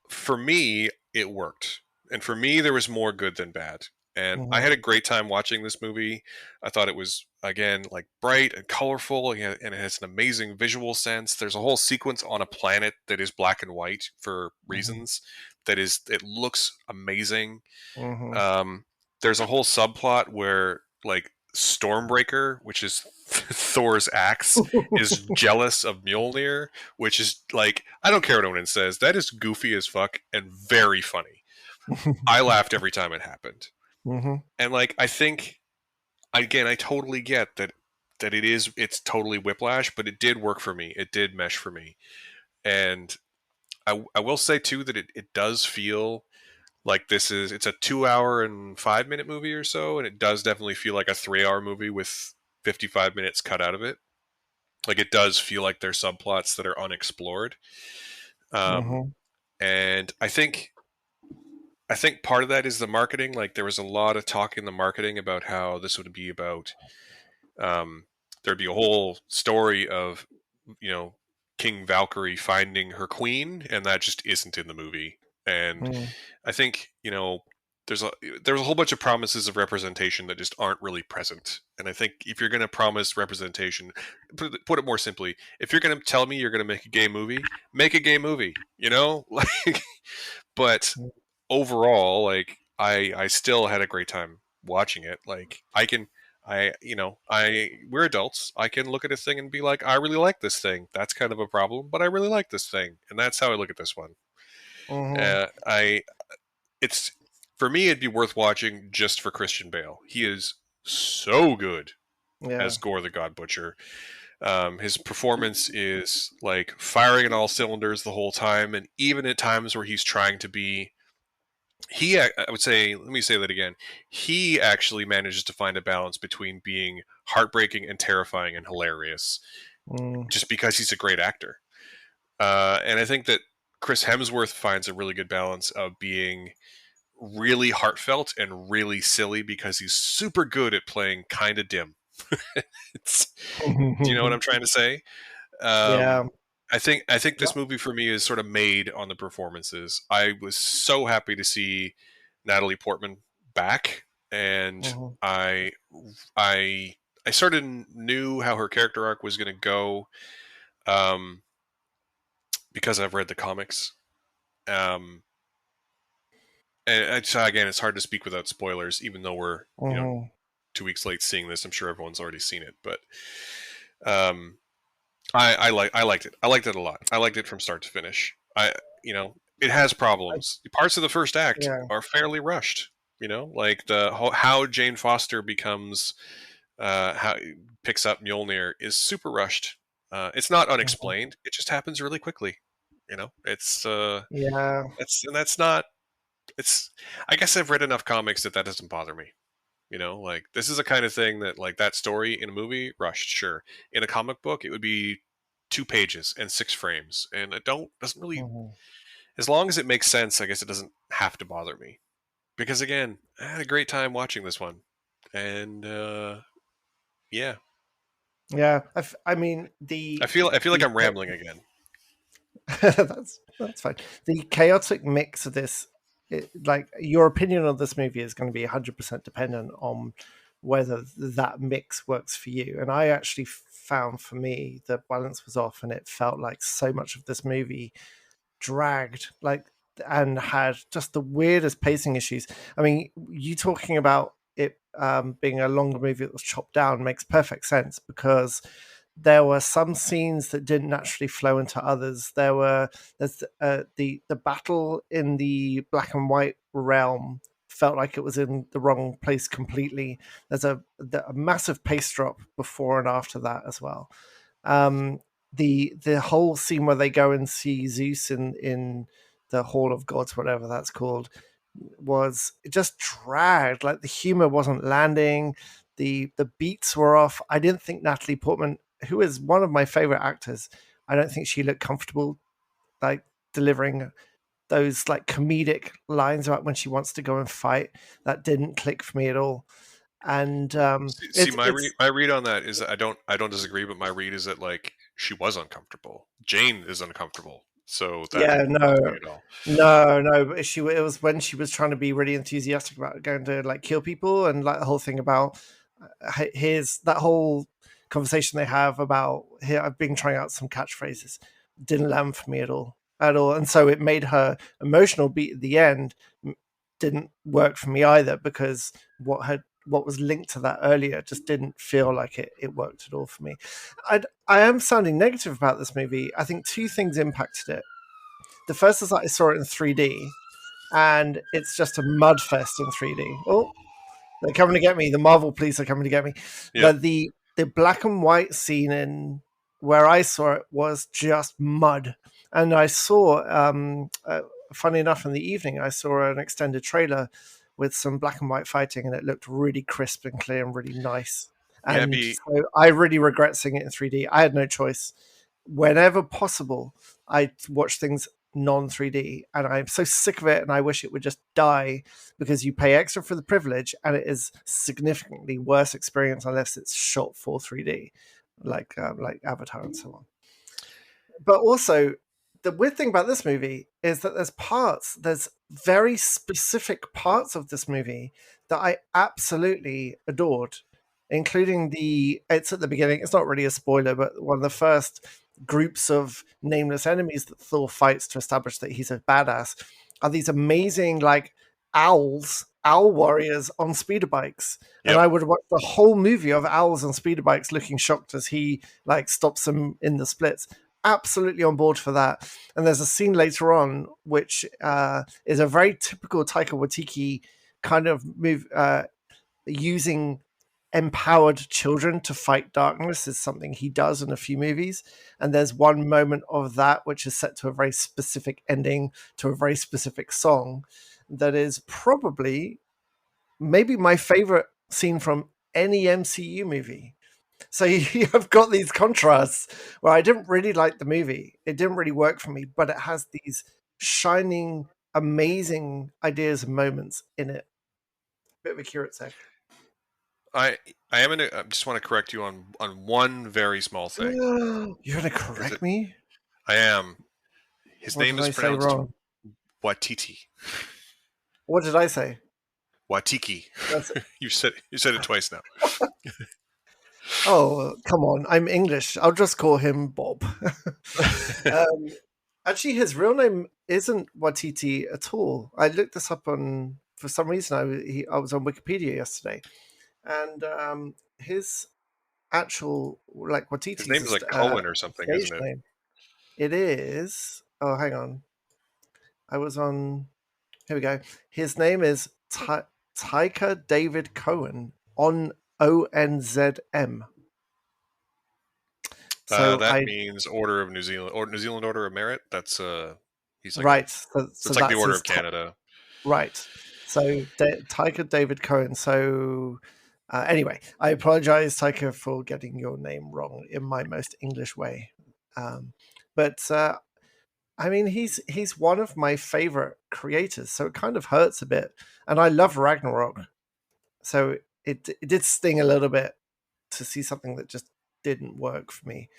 for me, it worked. And for me, there was more good than bad. And I Mm-hmm. had a great time watching this movie. I thought it was, again, like bright and colorful, and it has an amazing visual sense. There's a whole sequence on a planet that is black and white for Mm-hmm. reasons. It looks amazing. Mm-hmm. Um, there's a whole subplot where, like, Stormbreaker, which is Thor's axe, is jealous of Mjolnir, which is like, I don't care what anyone says, that is goofy as fuck and very funny. I laughed every time it happened. Mm-hmm. And like, I think, again, I totally get that it's totally whiplash, but it did work for me. It did mesh for me. And I will say too that it does feel like it's a 2 hour and 5 minute movie or so, and it does definitely feel like a 3 hour movie with 55 minutes cut out of it. Like, it does feel like there's subplots that are unexplored. Um, Mm-hmm. and I think part of that is the marketing. Like, there was a lot of talk in the marketing about how this would be about, there'd be a whole story of, you know, King Valkyrie finding her queen, and that just isn't in the movie. And Mm-hmm. I think, there's a there's a whole bunch of promises of representation that just aren't really present. And I think if you're going to promise representation, put it more simply, if you're going to tell me you're going to make a gay movie, make a gay movie. Like, but overall, like, I still had a great time watching it. Like, we're adults. I can look at a thing and be like, I really like this thing. That's kind of a problem, but I really like this thing, and that's how I look at this one. Mm-hmm. I it's For me, it'd be worth watching just for Christian Bale. He is so good Yeah. as Gore the God Butcher. His performance is like firing in all cylinders the whole time, and even at times where he's trying to be I would say, let me say that again. He actually manages to find a balance between being heartbreaking and terrifying and hilarious, Mm, just because he's a great actor. And I think that Chris Hemsworth finds a really good balance of being really heartfelt and really silly because he's super good at playing kind of dim. it's, do you know what I'm trying to say? yeah. Um, I think Yeah. this movie for me is sort of made on the performances. I was so happy to see Natalie Portman back, and Mhm, I I sort of knew how her character arc was going to go, um, because I've read the comics. Um, and so again, it's hard to speak without spoilers, even though we're, 2 weeks late seeing this. I'm sure everyone's already seen it, but um, I liked it. I liked it a lot. I liked it from start to finish. It has I, problems. Parts of the first act yeah. are fairly rushed. Like the how Jane Foster becomes, how picks up Mjolnir is super rushed. It's not Mhm. unexplained. It just happens really quickly. It's Yeah. that's not. It's. I guess I've read enough comics that doesn't bother me. Like this is a kind of thing that, like, that story in a movie rushed, sure. In a comic book, it would be 2 pages and 6 frames, and it don't doesn't really. Mhm. As long as it makes sense, I guess it doesn't have to bother me. Because again, I had a great time watching this one, and yeah, Yeah. I mean, I feel like the I'm rambling again. that's fine. The chaotic mix of this, like your opinion on this movie, is going to be 100% dependent on whether that mix works for you. And I actually found for me the balance was off, and it felt like so much of this movie dragged, like, and had just the weirdest pacing issues. I mean, you talking about it being a longer movie that was chopped down makes perfect sense, because there were some scenes that didn't naturally flow into others. There's the battle in the black and white realm felt like it was in the wrong place completely. There's a massive pace drop before and after that as well. Um, the whole scene where they go and see Zeus in the Hall of Gods, whatever that's called, was, it just dragged. Like the humor wasn't landing, the beats were off. I didn't think Natalie Portman, who is one of my favorite actors, I don't think she looked comfortable, like, delivering those like comedic lines about when she wants to go and fight. That didn't click for me at all. And See, my read on that is that I don't disagree, but my read is that, like, she was uncomfortable. Jane is uncomfortable, so that yeah, didn't no, bother me at all. no. But it was when she was trying to be really enthusiastic about going to like kill people, and like the whole thing about here's that whole conversation they have about, here I've been trying out some catchphrases, didn't land for me at all, and so it made her emotional beat at the end didn't work for me either, because what was linked to that earlier just didn't feel like it worked at all for me. I am sounding negative about this movie. I think two things impacted it. The first is that I saw it in 3D, and it's just a mud fest in 3D. Oh, they're coming to get me. The Marvel police are coming to get me. Yep. The black and white scene in where I saw it was just mud, and I saw, funny enough, in the evening I saw an extended trailer with some black and white fighting, and it looked really crisp and clear and really nice. Yeah, And so I really regret seeing it in 3D. I had no choice. Whenever possible, I watch things non 3D, and I'm so sick of it, and I wish it would just die, because you pay extra for the privilege, and it is significantly worse experience unless it's shot for 3D, like Avatar and so on. But also, the weird thing about this movie is that there's very specific parts of this movie that I absolutely adored, including it's at the beginning, it's not really a spoiler, but one of the first groups of nameless enemies that Thor fights to establish that he's a badass are these amazing, like, owl warriors on speeder bikes. And yep. I would watch the whole movie of owls on speeder bikes looking shocked as he like stops them in the splits. Absolutely on board for that. And there's a scene later on which is a very typical Taika Waititi kind of move, using empowered children to fight darkness is something he does in a few movies. And there's one moment of that which is set to a very specific ending to a very specific song. that is probably maybe my favorite scene from any MCU movie. So you have got these contrasts where I didn't really like the movie. It didn't really work for me, but it has these shining, amazing ideas and moments in it. Bit of a curate's egg. I I am gonna I just want to correct you on one very small thing. You're gonna Is it? correct me? I am. His What name did is I say pronounced wrong? Watiti. What did I say? Watiki. That's You said it twice now. Oh, come on. I'm English. I'll just call him Bob. um, actually, his real name isn't Watiti at all. I looked this up on, for some reason, I was on Wikipedia yesterday, and his actual, like His Watiti's name is like Cohen or something, stage isn't it? name. It is. Oh, hang on. I was on. Here we go. His name is Taika David Cohen on ONZM. So That I means Order of New Zealand or New Zealand Order of Merit. That's he's like a right. So it's like the that's Order his of Canada. right. So Taika David Cohen. So anyway, I apologize, Taika, for getting your name wrong in my most English way. But I mean, he's one of my favorite creators, so it kind of hurts a bit. And I love Ragnarok, so it did sting a little bit to see something that just didn't work for me.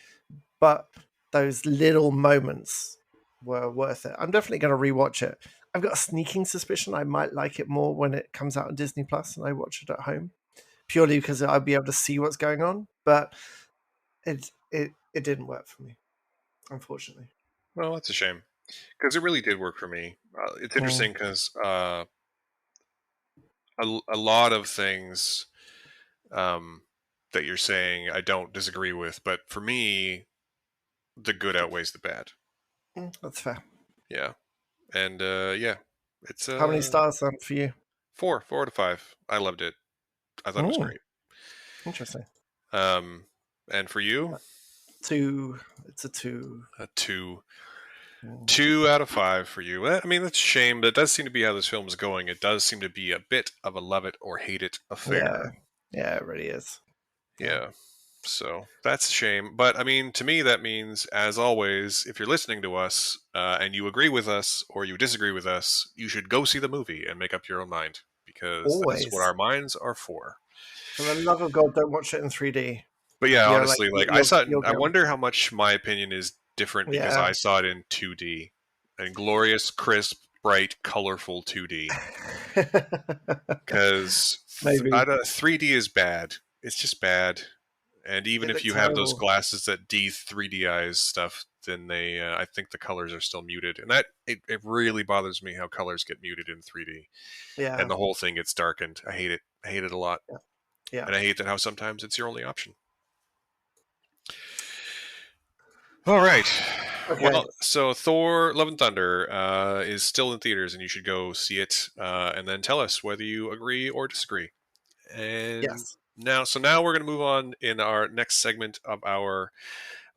But those little moments were worth it. I'm definitely going to rewatch it. I've got a sneaking suspicion I might like it more when it comes out on Disney Plus and I watch it at home, purely because I'll be able to see what's going on. But it didn't work for me, unfortunately. Well, that's a shame because it really did work for me. It's Mm, interesting because a lot of things um, that you're saying I don't disagree with, but for me, the good outweighs the bad. that's fair. Yeah, and yeah, it's How many stars for you? 4 out of 5. I loved it. I thought it was Mm, great. interesting. Um, and for you, Two. It's a two. a two. Mm, 2 out of 5 for you. I mean, that's a shame, but it does seem to be how this film is going. It does seem to be a bit of a love it or hate it yeah, affair. yeah, it really is. Yeah. Yeah. So that's a shame. But I mean, to me, that means, as always, if you're listening to us and you agree with us or you disagree with us, you should go see the movie and make up your own mind because that's what Always. our minds are for. For the love of God, don't watch it in 3D. But yeah, You're like honestly, like I you'll saw it, you'll I get wonder how much my opinion is different because yeah. I saw it in 2D and glorious, crisp, bright, colorful 2D. Because Maybe 3D is bad. It's just bad. And even it if looked you have those terrible. glasses that de-3Dize stuff, then I think the colors are still muted, and it really bothers me how colors get muted in 3D, and Yeah, the whole thing gets darkened. I hate it. I hate it a lot, yeah, yeah. and I hate that how sometimes it's your only option. All right. Okay. Well, so Thor: Love and Thunder is still in theaters, and you should go see it, and then tell us whether you agree or disagree. And Yes. now we're going to move on in our next segment of our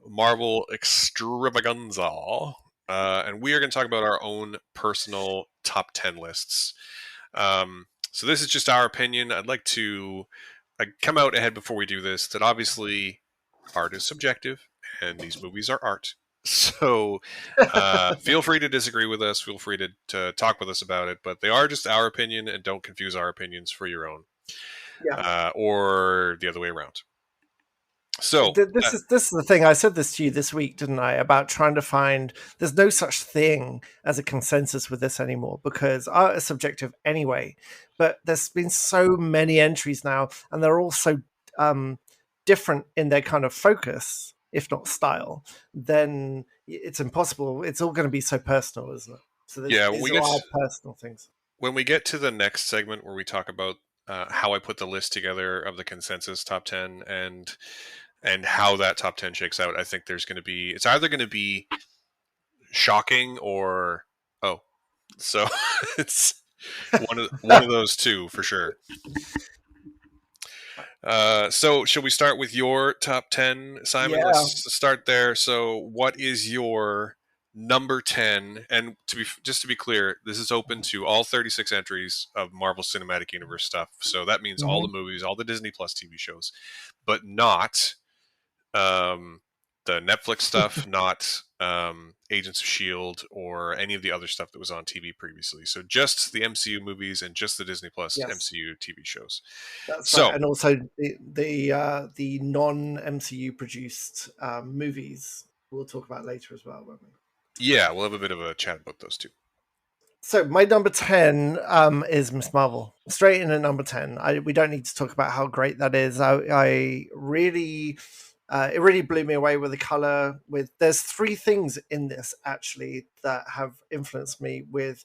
Marvel extravaganza. And we are going to talk about our own personal top 10 lists. So this is just our opinion. I'd like to come out ahead before we do this that obviously art is subjective and these movies are art. So feel free to disagree with us. Feel free to talk with us about it. But they are just our opinion and don't confuse our opinions for your own Yeah. or the other way around. So This is the thing. I said this to you this week, didn't I? About trying to find. There's no such thing as a consensus with this anymore because art is subjective anyway. But there's been so many entries now, and they're all so um, different in their kind of focus, if not style. Then it's impossible. It's all going to be so personal, isn't it? So yeah, these are our personal things. when we get to the next segment where we talk about how I put the list together of the consensus top 10 and how that top 10 shakes out, I think there's going to be it's either going to be shocking or oh, so it's one of those two for sure. So should we start with your top 10, Simon? Yeah. Let's start there. So what is your number 10, and to be clear, this is open to all 36 entries of Marvel Cinematic Universe stuff. So that means all the Hmm. movies, all the Disney Plus TV shows, but not um, the Netflix stuff, not Agents of Shield or any of the other stuff that was on TV previously. So just the MCU movies and just the Disney Plus Yes, MCU TV shows. that's right. So And also the non MCU produced movies we'll talk about later as well, won't we? yeah, we'll have a bit of a chat about those two. So my number 10 is Miss Marvel. Straight in at number 10. We don't need to talk about how great that is. I really, it really blew me away with the color. There's three things in this actually that have influenced me with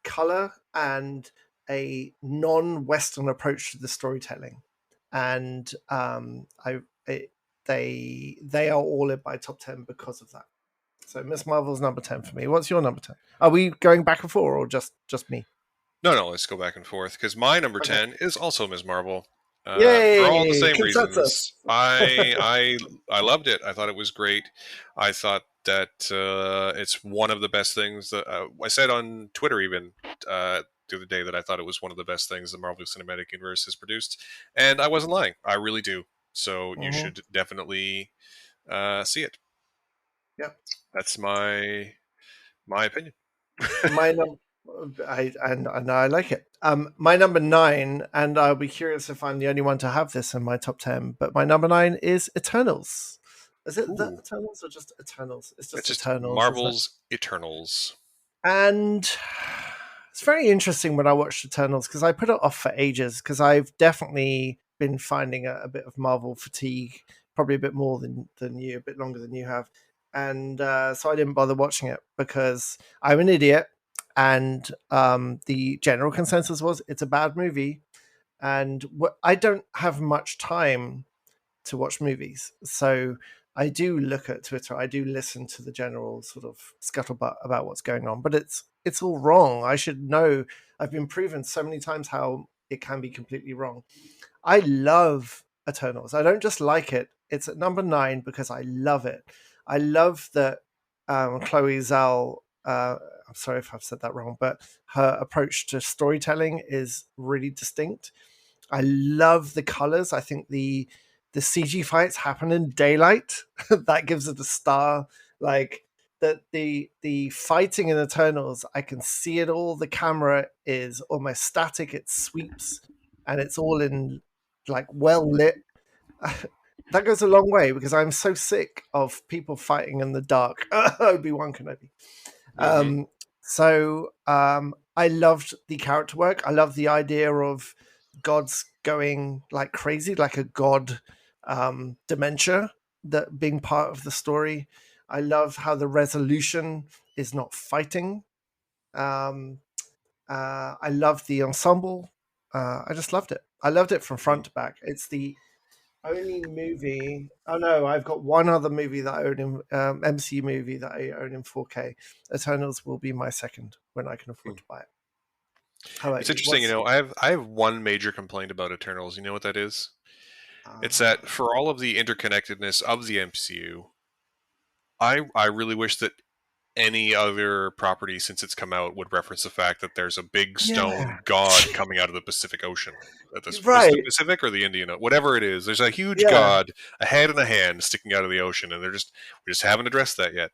color and a non-Western approach to the storytelling. And they are all in my top 10 because of that. So Miss Marvel's number 10 for me. What's your number 10? Are we going back and forth or just me? No, no, let's go back and forth because my number Okay. 10 is also Ms. Marvel. For all the Yay! same Consensus. reasons, I loved it. I thought it was great. I thought that it's one of the best things that I said on Twitter even the other day that I thought it was one of the best things the Marvel Cinematic Universe has produced, and I wasn't lying. I really do. So you Hmm. should definitely see it. Yeah. That's my opinion. My number, and I like it. My number 9, and I'll be curious if I'm the only one to have this in my top 10. But my number 9 is Eternals. Is it the Ooh, Eternals or just Eternals? It's it's just just Eternals, isn't it? Marvel's Eternals. And it's very interesting when I watched Eternals because I put it off for ages because I've definitely been finding a bit of Marvel fatigue, probably a bit more than you, a bit longer than you have. And so I didn't bother watching it because I'm an idiot. And the general consensus was it's a bad movie. And I don't have much time to watch movies. So I do look at Twitter. I do listen to the general sort of scuttlebutt about what's going on, but it's all wrong. I should know. I've been proven so many times how it can be completely wrong. I love Eternals. I don't just like it. It's at number 9 because I love it. I love that Chloe Zhao. I'm sorry if I've said that wrong, but her approach to storytelling is really distinct. I love the colors. I think the CG fights happen in daylight. That gives it a star. Like that the fighting in Eternals, I can see it all. The camera is almost static. It sweeps, and it's all in like well lit. That goes a long way because I'm so sick of people fighting in the dark. Obi-Wan Kenobi. Hmm. Um, I loved the character work. I love the idea of gods going like crazy, like a god dementia that being part of the story. I love how the resolution is not fighting. Um, I love the ensemble. I just loved it. I loved it from front to back. It's the only movie. Oh no, I've got one other movie that I own in MCU movie that I own in 4K. Eternals will be my second when I can afford to buy it. How about It's you? interesting, What's I have one major complaint about Eternals. You know what that is? It's that uh, for all of the interconnectedness of the MCU, I really wish that any other property since it's come out would reference the fact that there's a big yeah, stone god coming out of the Pacific Ocean. Is it the right, Pacific or the Indian? Whatever it is, there's a huge yeah, god, a head and a hand sticking out of the ocean, and we just haven't addressed that yet.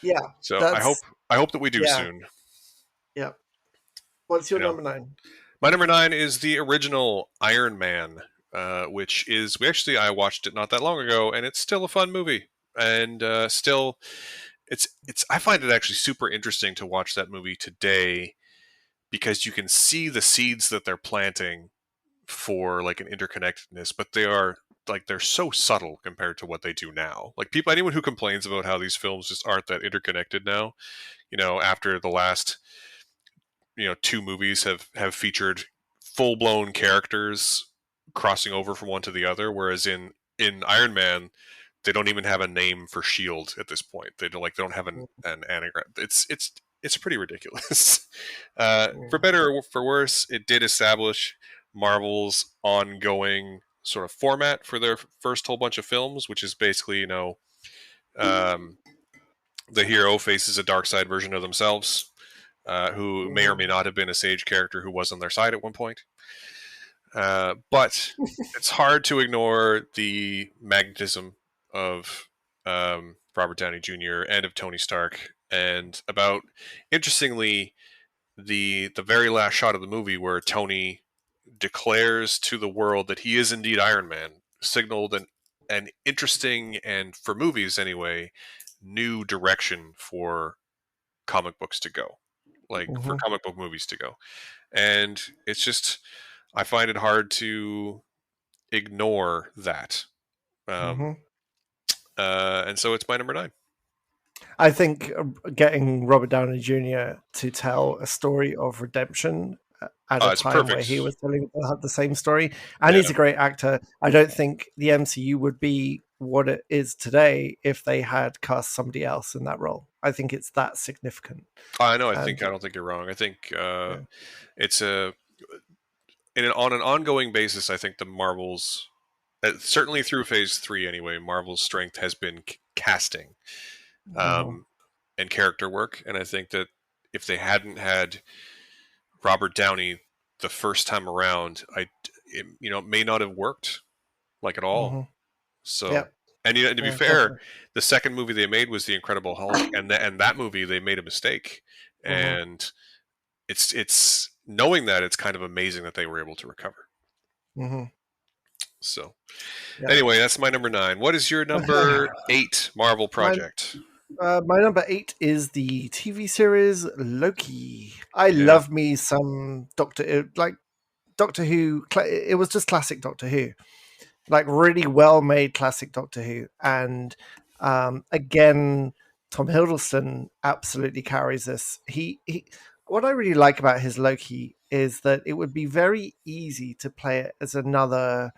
yeah. So That's I hope that we do yeah, soon. yeah. What's your You know, number 9? my number 9 is the original Iron Man, which is I watched it not that long ago, and it's still a fun movie, and still it's I find it actually super interesting to watch that movie today because you can see the seeds that they're planting for like an interconnectedness, but they're so subtle compared to what they do now. Like anyone who complains about how these films just aren't that interconnected now, after the last two movies have featured full blown characters crossing over from one to the other, whereas in Iron Man they don't even have a name for Shield at this point. They don't have an anagram. It's pretty ridiculous. For better or for worse, it did establish Marvel's ongoing sort of format for their first whole bunch of films, which is basically um, the hero faces a dark side version of themselves, who may or may Mhm. not have been a sage character who was on their side at one point. But it's hard to ignore the magnetism of Robert Downey Jr. and of Tony Stark, and about, interestingly, the very last shot of the movie where Tony declares to the world that he is indeed Iron Man, signaled an interesting, and for movies anyway, new direction for comic books to go, like for Mhm. comic book movies to go. And it's just, I find it hard to ignore that. Um, Mhm. and so it's my number nine. I think getting Robert Downey Jr. to tell a story of redemption at a It's time where perfect. he was telling the same story, and Yeah. he's a great actor. I don't think the MCU would be what it is today if they had cast somebody else in that role. I think it's that significant. I know. And I don't think you're wrong. I think yeah. it's a on an ongoing basis. I think the Marvels, certainly through Phase 3 anyway, Marvel's strength has been casting, Mhm. um, and character work. And I think that if they hadn't had Robert Downey the first time around, it may not have worked like at all. Mhm. So, Yep. and to be Yeah, fair, definitely. the second movie they made was The Incredible Hulk, and that movie they made a mistake, Mhm. and it's knowing that, it's kind of amazing that they were able to recover. Mhm. So, Yep. anyway, that's my number nine. What is your number eight Marvel My project? my number 8 is the TV series Loki. I Yeah, love me some like Doctor Who. It was just classic Doctor Who, like really well made classic Doctor Who. And again, Tom Hiddleston absolutely carries this. What I really like about his Loki is that it would be very easy to play it as another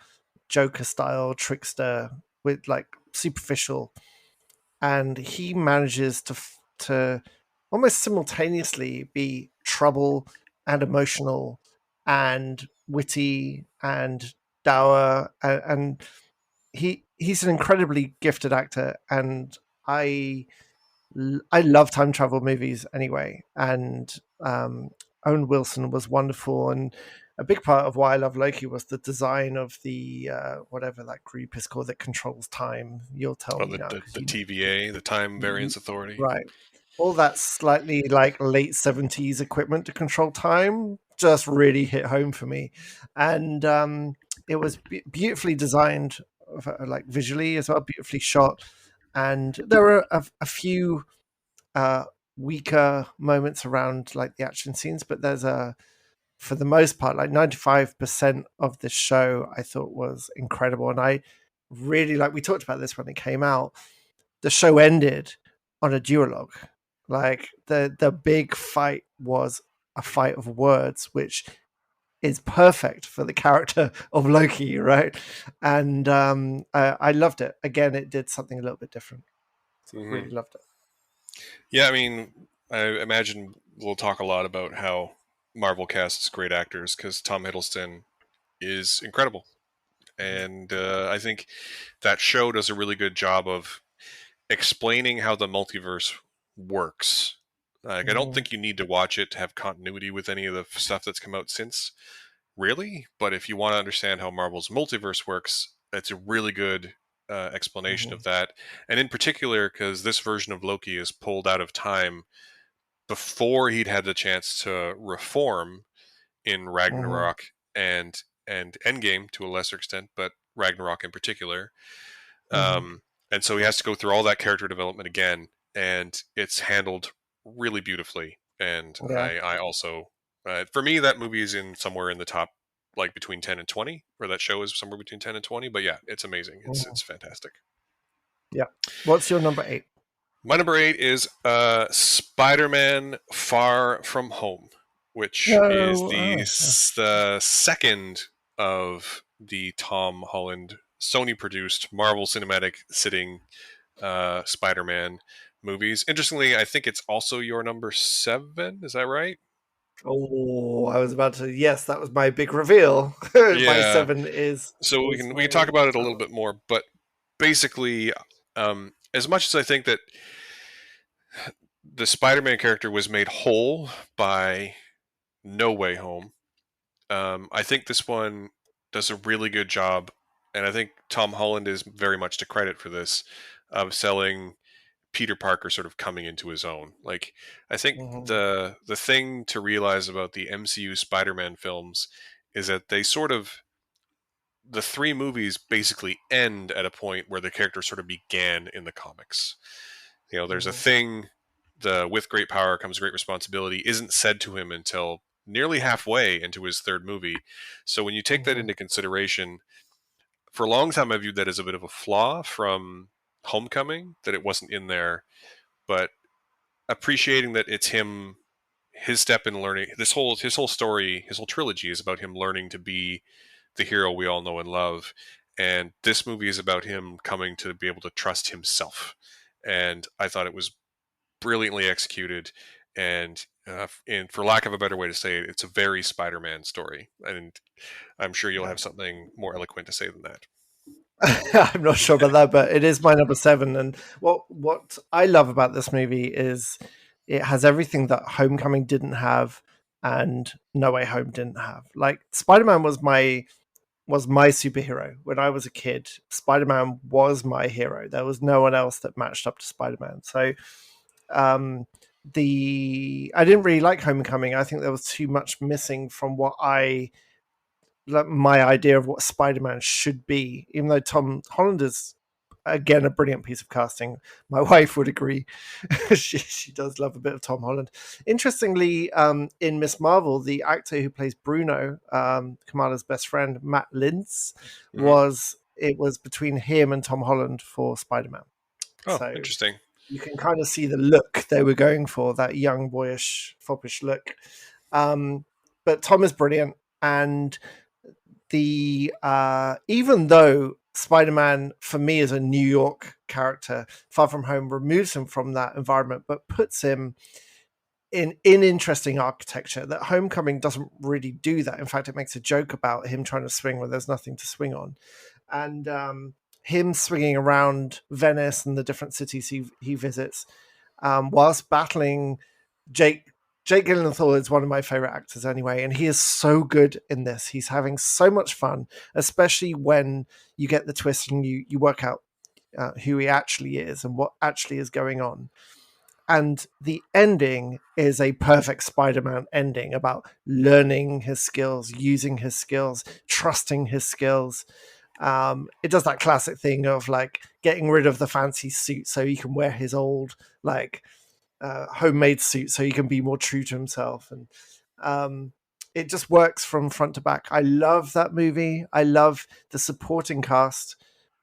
Joker style trickster with like superficial, and he manages to almost simultaneously be trouble and emotional and witty and dour, and he's an incredibly gifted actor. And I I love time travel movies anyway, and Owen Wilson was wonderful. And a big part of why I love Loki was the design of the whatever that group is called that controls time. You'll tell oh, me now because the you TVA, the Time know. Variance Authority. Right. All that slightly like late 70s equipment to control time just really hit home for me. And it was beautifully designed, like visually as well, beautifully shot. And there were a few uh, weaker moments around like the action scenes, but there's for the most part, like 95% of the show I thought was incredible. And I really like, we talked about this when it came out, the show ended on a duologue. Like the big fight was a fight of words, which is perfect for the character of Loki, right? And I loved it. Again, it did something a little bit different. So Hmm. really loved it. Yeah, I mean, I imagine we'll talk a lot about how Marvel casts great actors, because Tom Hiddleston is incredible, and I think that show does a really good job of explaining how the multiverse works. Like, I don't Mm-hmm. think you need to watch it to have continuity with any of the stuff that's come out since, really. But if you want to understand how Marvel's multiverse works, it's a really good explanation Mm-hmm. of that. And in particular, because this version of Loki is pulled out of time before he'd had the chance to reform in Mm-hmm. Ragnarok and Endgame to a lesser extent, but Ragnarok in particular. Mm-hmm. Um, and so he has to go through all that character development again, and it's handled really beautifully. And Yeah. I also, for me, that movie is in somewhere in the top, like between 10 and 20, or that show is somewhere between 10 and 20. But yeah, it's amazing. Mm-hmm. It's fantastic. Yeah. What's your number 8? My number eight is Spider-Man: Far From Home, which is No. the second of the Tom Holland Sony-produced Marvel Cinematic sitting Spider-Man movies. Interestingly, I think it's also your number seven. Is that right? I was about to. Yes, that was my big reveal. My Yeah. 7 So is we can my talk about it a little other. bit more, but basically, as much as I think that the Spider-Man character was made whole by No Way Home. I think this one does a really good job, and I think Tom Holland is very much to credit for this, of selling Peter Parker sort of coming into his own. Like, I think Mhm. the thing to realize about the MCU Spider-Man films is that they sort of, the three movies basically end at a point where the character sort of began in the comics. You know, there's a Mhm. thing, the with great power comes great responsibility isn't said to him until nearly halfway into his third movie. So when you take that Mhm. into consideration, for a long time I viewed that as a bit of a flaw from Homecoming, that it wasn't in there, but appreciating that it's him, his step in learning, his whole story, his whole trilogy is about him learning to be the hero we all know and love. And this movie is about him coming to be able to trust himself. And I thought it was brilliantly executed. And for lack of a better way to say it, it's a very Spider-Man story. And I'm sure you'll Yeah. have something more eloquent to say than that. I'm not sure about that, but it is my number seven. And what I love about this movie is it has everything that Homecoming didn't have and No Way Home didn't have. Like Spider Man was my superhero when I was a kid. Spider Man was my hero. There was no one else that matched up to Spider Man. So um, the I didn't really like Homecoming. I think there was too much missing from what I like my idea of what Spider-Man should be. Even though Tom Holland is again a brilliant piece of casting, my wife would agree. She does love a bit of Tom Holland. Interestingly, in Miss Marvel, the actor who plays Bruno, Kamala's best friend, Matt Lintz, Hmm. was between him and Tom Holland for Spider-Man. Oh, So interesting. you can kind of see the look they were going for, that young, boyish, foppish look. Um, but Tom is brilliant, and the even though Spider-Man for me is a New York character, Far From Home removes him from that environment, but puts him in interesting architecture that Homecoming doesn't really do that. In fact, it makes a joke about him trying to swing where there's nothing to swing on, and him swinging around Venice and the different cities he visits, whilst battling Jake. Jake Gyllenhaal is one of my favorite actors anyway, and he is so good in this. He's having so much fun, especially when you get the twist and you work out who he actually is and what actually is going on. And the ending is a perfect Spider-Man ending about learning his skills, using his skills, trusting his skills. It does that classic thing of like getting rid of the fancy suit so he can wear his old like homemade suit so he can be more true to himself. And um, it just works from front to back. I love that movie. I love the supporting cast.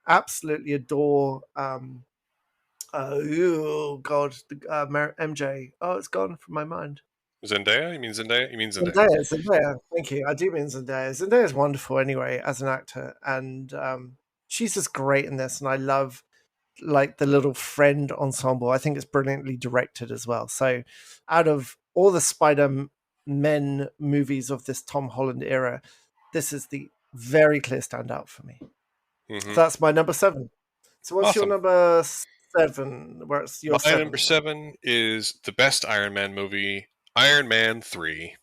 Absolutely adore. Oh God, MJ. Oh, it's gone from my mind. Zendaya? You mean Zendaya? You mean Zendaya? Zendaya, Zendaya. Thank you. I do mean Zendaya. Zendaya is wonderful anyway as an actor, and she's just great in this. And I love like the little friend ensemble. I think it's brilliantly directed as well. So, out of all the Spider Men movies of this Tom Holland era, this is the very clear standout for me. Hmm. So that's my number seven. So, what's your Awesome. number seven? Where it's your My number seven? seven is the best Iron Man movie, Iron Man 3,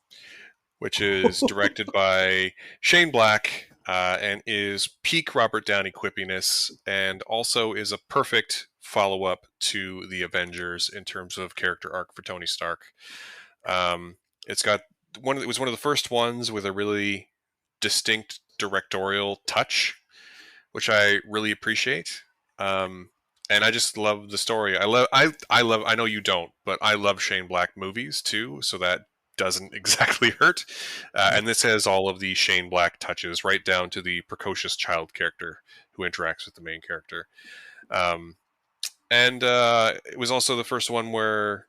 which is directed by Shane Black, and is peak Robert Downey quippiness, and also is a perfect follow up to the Avengers in terms of character arc for Tony Stark. It's got it was one of the first ones with a really distinct directorial touch, which I really appreciate. Um, and I just love the story. I know you don't, but I love Shane Black movies too, so that doesn't exactly hurt. And this has all of the Shane Black touches, right down to the precocious child character who interacts with the main character. Um, and it was also the first one where,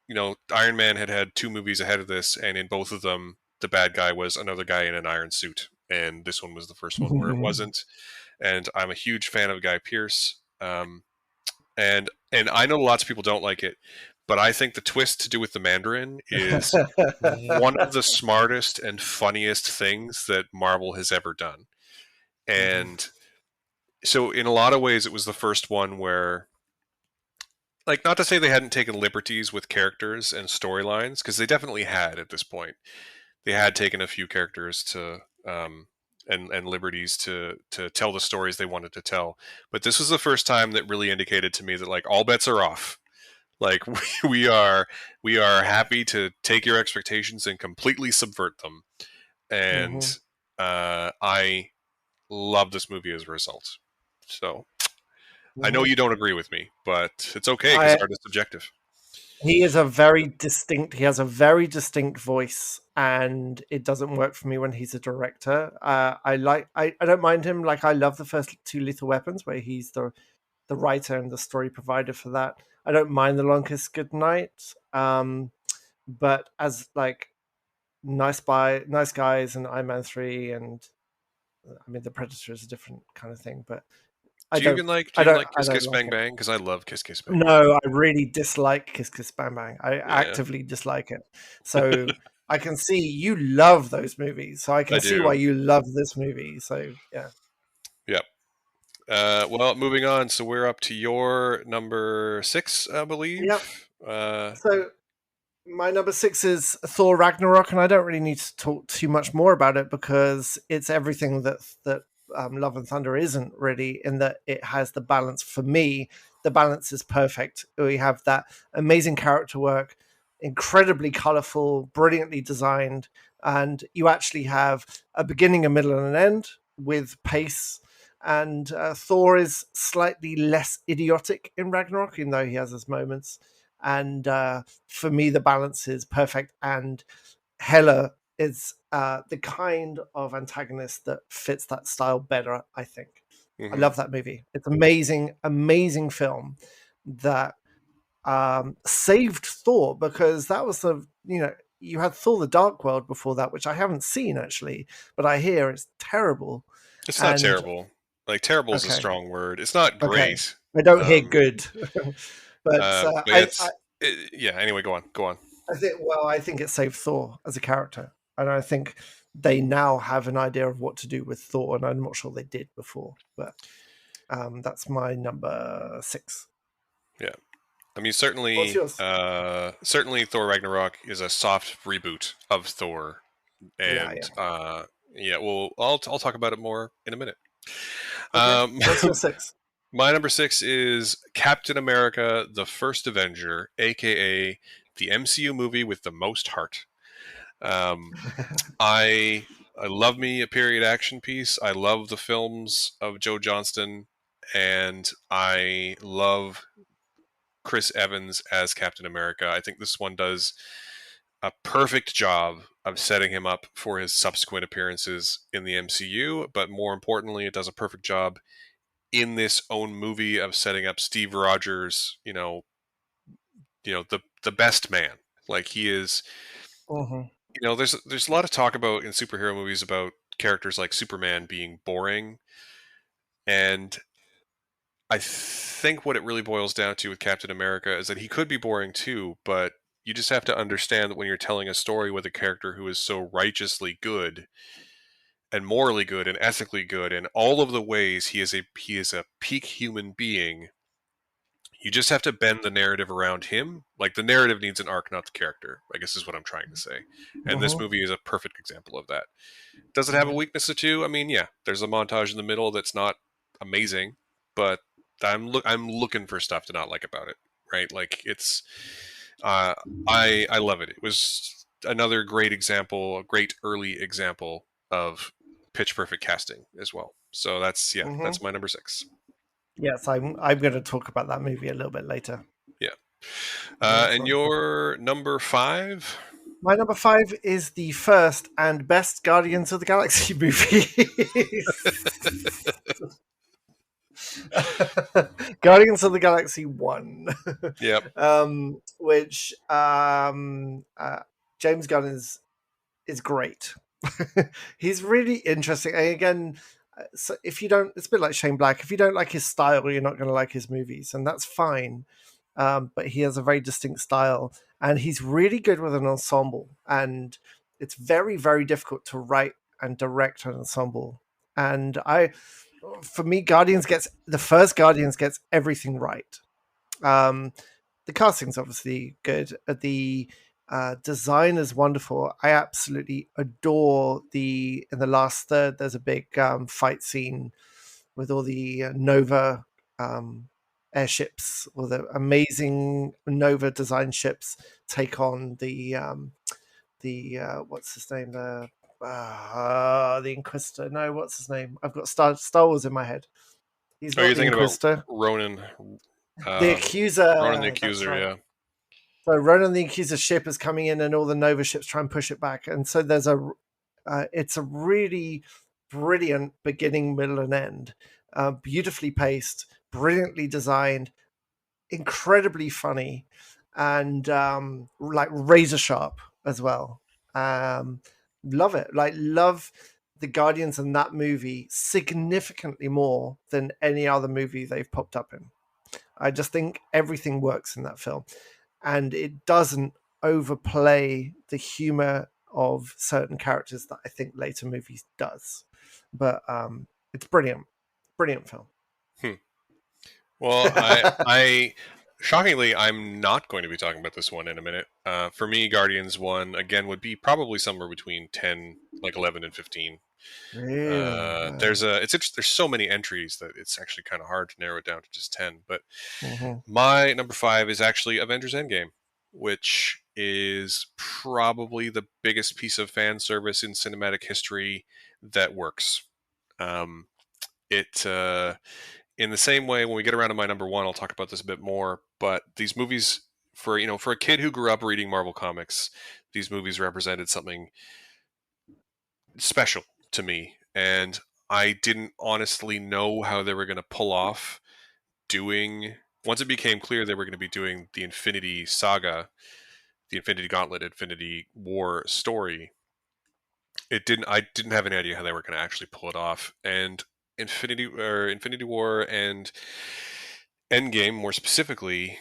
you know, Iron Man had had two movies ahead of this, and in both of them, the bad guy was another guy in an iron suit. And this one was the first one where it wasn't. And I'm a huge fan of Guy Pearce. And I know lots of people don't like it, but I think the twist to do with the Mandarin is one of the smartest and funniest things that Marvel has ever done. Mhm. And so, in a lot of ways, it was the first one where like, not to say they hadn't taken liberties with characters and storylines, because they definitely had at this point. They had taken a few characters to and liberties to tell the stories they wanted to tell. But this was the first time that really indicated to me that, like, all bets are off. Like, we are we are happy to take your expectations and completely subvert them. And Hmm. I love this movie as a result. So I know Hmm. you don't agree with me, but it's okay because I art is subjective. He is a very distinct. He has a very distinct voice, and it doesn't work for me when he's a director. I like. I don't mind him. Like I love the first two Lethal Weapons, where he's the writer and the story provider for that. I don't mind the Longest Goodnight. But as like nice guys and Iron Man 3, and I mean the Predator is a different kind of thing, but I Do you don't even like I don't I Kiss don't Kiss like Bang it. Bang? Because I love Kiss Kiss Bang Bang. No, I really dislike Kiss Kiss Bang Bang. I Yeah, actively dislike it. So I can see you love those movies. So I I can see why do. you love this movie. So yeah. Yep. Well, moving on. So we're up to your number six, I Yep. believe. Uh, So my number six is Thor Ragnarok, and I don't really need to talk too much more about it because it's everything that Love and Thunder isn't really. In that it has the balance for me. The balance is perfect. We have that amazing character work, incredibly colorful, brilliantly designed, and you actually have a beginning, a middle, and an end with pace. And Thor is slightly less idiotic in Ragnarok, even though he has his moments. And for me, the balance is perfect. And Hela is the kind of antagonist that fits that style better, I think. I mhm. love that movie. It's amazing, amazing film that saved Thor because that was you had Thor the Dark World before that, which I haven't seen actually, but I hear it's terrible. It's not And terrible. Like, terrible is a okay, strong word. It's not okay, great. I don't hear Um, good, but but yeah. Anyway, go on. Go on. I think it saved Thor as a character, and I think they now have an idea of what to do with Thor, and I'm not sure they did before. But that's my number six. Yeah. I mean, What's yours? certainly, Thor Ragnarok is a soft reboot of Thor, Yeah, and yeah. yeah, well, I'll talk about it more in a minute. Okay. Um, What's your six? my number six is Captain America: The First Avenger, aka the MCU movie with the most heart. Um, I love me a period action piece. I love the films of Joe Johnston, and I love Chris Evans as Captain America. I think this one does a perfect job of setting him up for his subsequent appearances in the MCU, but more importantly, it does a perfect job in this own movie of setting up Steve Rogers, the best man. Like, he is, Hmm. there's a lot of talk about in superhero movies about characters like Superman being boring, and I think what it really boils down to with Captain America is that he could be boring too, but you just have to understand that when you're telling a story with a character who is so righteously good and morally good and ethically good in all of the ways he is a peak human being, you just have to bend the narrative around him. Like, the narrative needs an arc, not the character, I guess is what I'm trying to say. And this Hmm. movie is a perfect example of that. Does it have a Hmm. weakness or two? I mean, yeah, there's a montage in the middle that's not amazing, but I'm looking for stuff to not like about it, right? Like, it's uh, I love it. It was another great example, a great early example of pitch perfect casting as well. So Hmm. that's my number six. Yes, I'm going to talk about that movie a little bit later Yeah, later and on. your number five. My number five is the first and best Guardians of the Galaxy movie. Guardians of the Galaxy 1, Yep. which James Gunn is great. He's really interesting. And again, so if you don't, it's a bit like Shane Black. If you don't like his style, you're not going to like his movies, and that's fine. But he has a very distinct style, and he's really good with an ensemble. And it's very, very difficult to write and direct an ensemble. And for me, Guardians gets the first Guardians gets everything right. the casting's obviously good. The design is wonderful. I absolutely adore in the last third. There's a big fight scene with all the Nova um, airships, or the amazing Nova design ships take on the what's his name, the Inquisitor. No, what's his name? I've got Star Wars in my head. He's Oh, not you're the thinking about Inquisitor. Ronan, The um, Ronan the Accuser. That's Accuser. right. Yeah. So Ronan the Accuser ship is coming in, and all the Nova ships try and push it back. And so it's a really brilliant beginning, middle, and end. Beautifully paced, brilliantly designed, incredibly funny, and like razor sharp as well. Um, Love it. Like, love the Guardians in that movie significantly more than any other movie they've popped up in. I just think everything works in that film, and it doesn't overplay the humor of certain characters that I think later movies does. But it's brilliant, brilliant film. Hmm. Well, I shockingly, I'm not going to be talking about this one in a minute. For me, Guardians one again would be probably somewhere between 10, like 11 and 15. Really? There's so many entries that it's actually kind of hard to narrow it down to just 10. But Mhm. my number 5 is actually Avengers Endgame, which is probably the biggest piece of fan service in cinematic history that works. Um, it In the same way, when we get around to my number 1, I'll talk about this a bit more. But these movies, for a kid who grew up reading Marvel comics, these movies represented something special to me, and I didn't honestly know how they were going to pull off doing. Once it became clear they were going to be doing the Infinity Saga, the Infinity Gauntlet, Infinity War story, I didn't have any idea how they were going to actually pull it off. And Infinity War and Endgame, more specifically,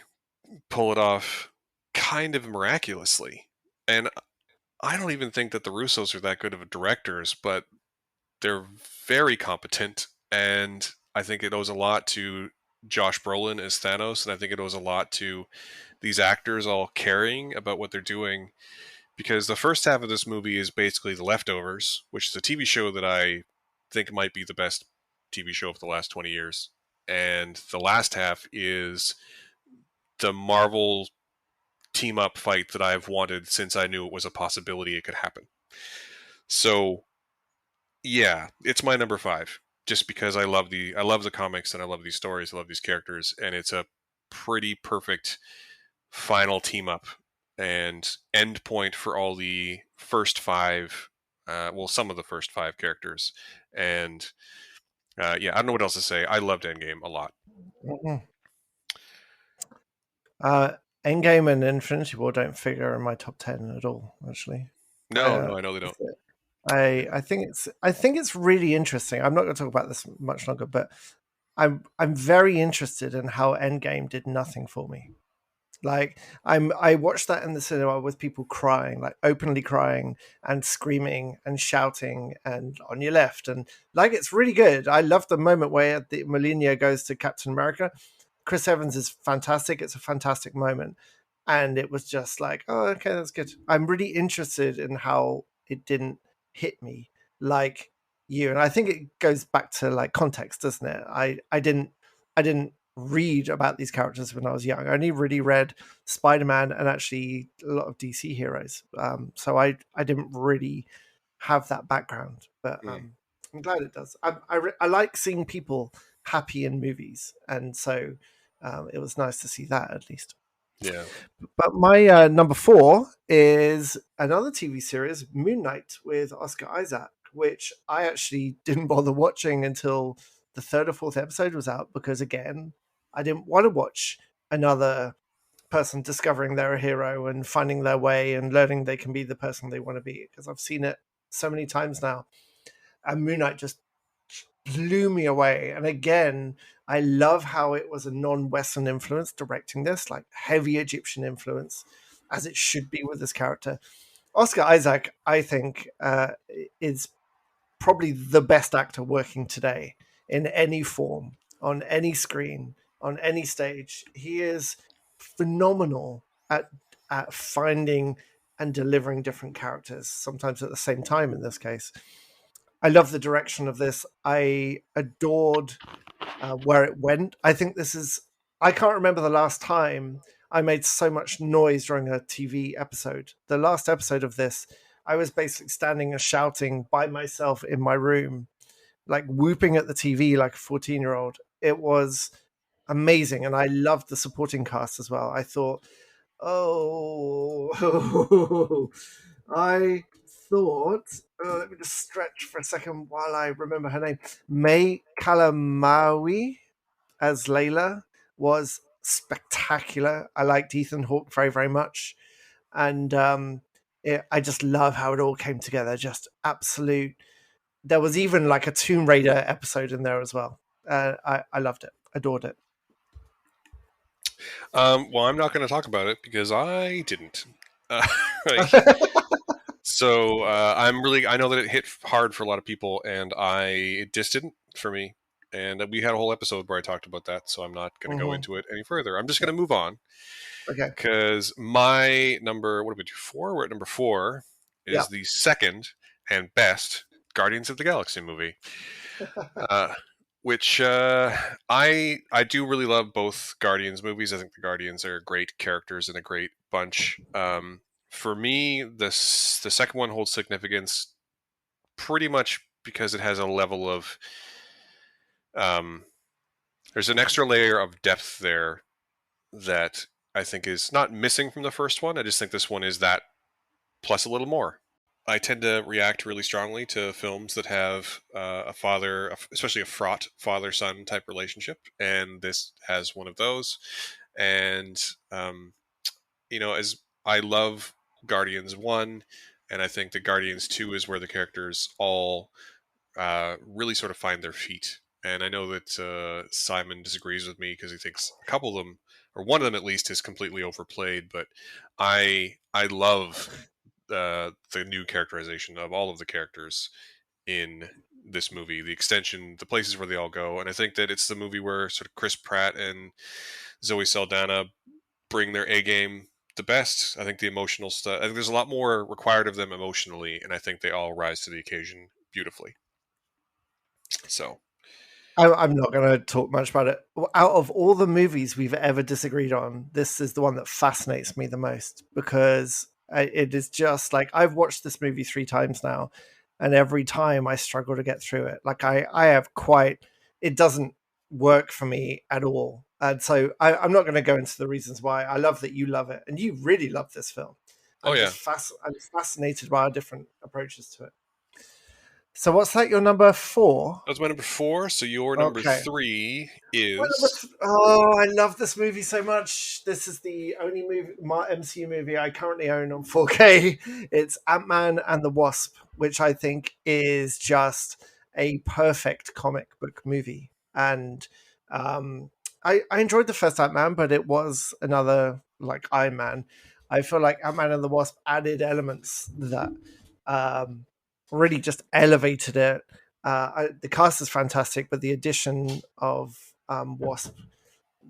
pull it off kind of miraculously. And I don't even think that the Russos are that good of directors, but they're very competent, and I think it owes a lot to Josh Brolin as Thanos, and I think it owes a lot to these actors all caring about what they're doing. Because the first half of this movie is basically The Leftovers, which is a TV show that I think might be the best TV show of the last 20 years. And the last half is the Marvel team up fight that I've wanted since I knew it was a possibility it could happen. So yeah, it's my number 5, just because I love the comics and I love these stories, I love these characters, and it's a pretty perfect final team up and end point for all the first 5, some of the first 5 characters. And yeah, I don't know what else to say. I loved Endgame a lot. Mhm. Uh, Endgame and Infinity War don't figure in my top 10 at all. Actually, No, uh, no, I know they don't. I think it's really interesting. I'm not going to talk about this much longer, but I'm very interested in how Endgame did nothing for me. Like, I watched that in the cinema with people crying, like openly crying and screaming and shouting and on your left, and like, it's really good. I love the moment where the Molina goes to Captain America. Chris Evans is fantastic. It's a fantastic moment, and it was just like, oh, okay, that's good. I'm really interested in how it didn't hit me like you, and I think it goes back to like context, doesn't it? I didn't read about these characters when I was young. I only really read Spider-Man and actually a lot of DC heroes. So I didn't really have that background, but Mm, I'm glad it does. I like seeing people happy in movies, and so it was nice to see that at least. yeah. But my number 4 is another TV series, Moon Knight, with Oscar Isaac, which I actually didn't bother watching until the third or fourth episode was out, because again, I didn't want to watch another person discovering they're a hero and finding their way and learning they can be the person they want to be, because I've seen it so many times now. And Moon Knight just blew me away. And again, I love how it was a non-Western influence directing this, like heavy Egyptian influence, as it should be with this character. Oscar Isaac, I think, is probably the best actor working today in any form, on any screen, on any stage. He is. phenomenal at finding and delivering different characters, sometimes at the same time in this case. I love the direction of this. I adored where it went. I think this is. I can't remember the last time I made so much noise during a TV episode. The last episode of this, I was basically standing and shouting by myself in my room, like whooping at the TV like a 14-year-old. It was amazing. And I loved the supporting cast as well. I thought, oh, I thought, let me just stretch for a second while I remember her name. May Kalamaui as Layla was spectacular. I liked Ethan Hawke very, very much. And I just love how it all came together. Just absolute. There was even like a Tomb Raider episode in there as well. I loved it, adored it. Well, I'm not going to talk about it because I didn't. Like, so I know that it hit hard for a lot of people, and it just didn't for me. And we had a whole episode where I talked about that, so I'm not going to go Mm-hmm. into it any further. I'm just going to move on Okay. because my number, what did we do? 4? We're at number 4 Yeah. is the second and best Guardians of the Galaxy movie. Uh, which I do really love both Guardians movies. I think the Guardians are great characters and a great bunch. For me, the second one holds significance pretty much because it has a level of um, there's an extra layer of depth there that I think is not missing from the first one. I just think this one is that plus a little more. I tend to react really strongly to films that have a father, especially a fraught father-son type relationship, and this has one of those. And as I love Guardians 1, and I think that Guardians 2 is where the characters all really sort of find their feet. And I know that Simon disagrees with me because he thinks a couple of them, or one of them at least, is completely overplayed. But I love the new characterization of all of the characters in this movie, the extension, the places where they all go. And I think that it's the movie where sort of Chris Pratt and Zoe Saldana bring their A game the best. I think the emotional stuff, I think there's a lot more required of them emotionally, and I think they all rise to the occasion beautifully. So, I'm not going to talk much about it. Out of all the movies we've ever disagreed on, this is the one that fascinates me the most because it is just like I've watched this movie 3 times now, and every time I struggle to get through it. Like I have quite, it doesn't work for me at all. And so I'm not going to go into the reasons why. I love that you love it, and you really love this film. oh yeah, I'm fascinated by our different approaches to it. So what's that? Your number 4? that was my number 4. So your number Okay. 3 is Oh, I love this movie so much. This is the only movie, my MCU movie I currently own on 4K. It's Ant-Man and the Wasp, which I think is just a perfect comic book movie. And I enjoyed the first Ant-Man, but it was another like Iron Man. I feel like Ant-Man and the Wasp added elements that um, really just elevated it. The cast is fantastic, but the addition of Wasp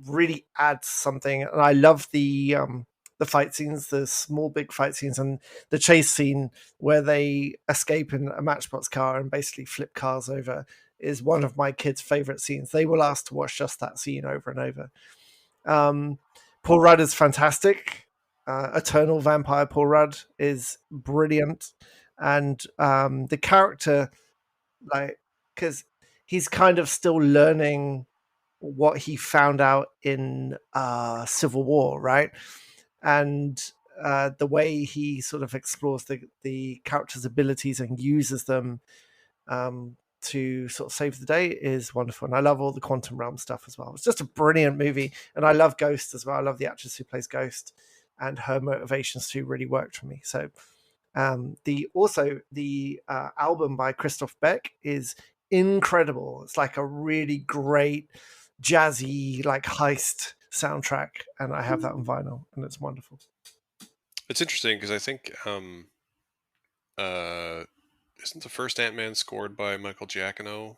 really adds something. And I love the fight scenes, the small big fight scenes, and the chase scene where they escape in a Matchbox car and basically flip cars over is one of my kids' favorite scenes. They will ask to watch just that scene over and over. Paul Rudd is fantastic. Eternal Vampire Paul Rudd is brilliant, and the character, like, because he's kind of still learning what he found out in Civil War, right? And the way he sort of explores the character's abilities and uses them to sort of save the day is wonderful. And I love all the quantum realm stuff as well. It's just a brilliant movie. And I love Ghost as well. I love the actress who plays Ghost, and her motivations too really worked for me. So the album by Christoph Beck is incredible. It's like a really great jazzy like heist soundtrack, and I have that on vinyl, and it's wonderful. it's interesting because I think uh, isn't the first Ant-Man scored by Michael Giacchino?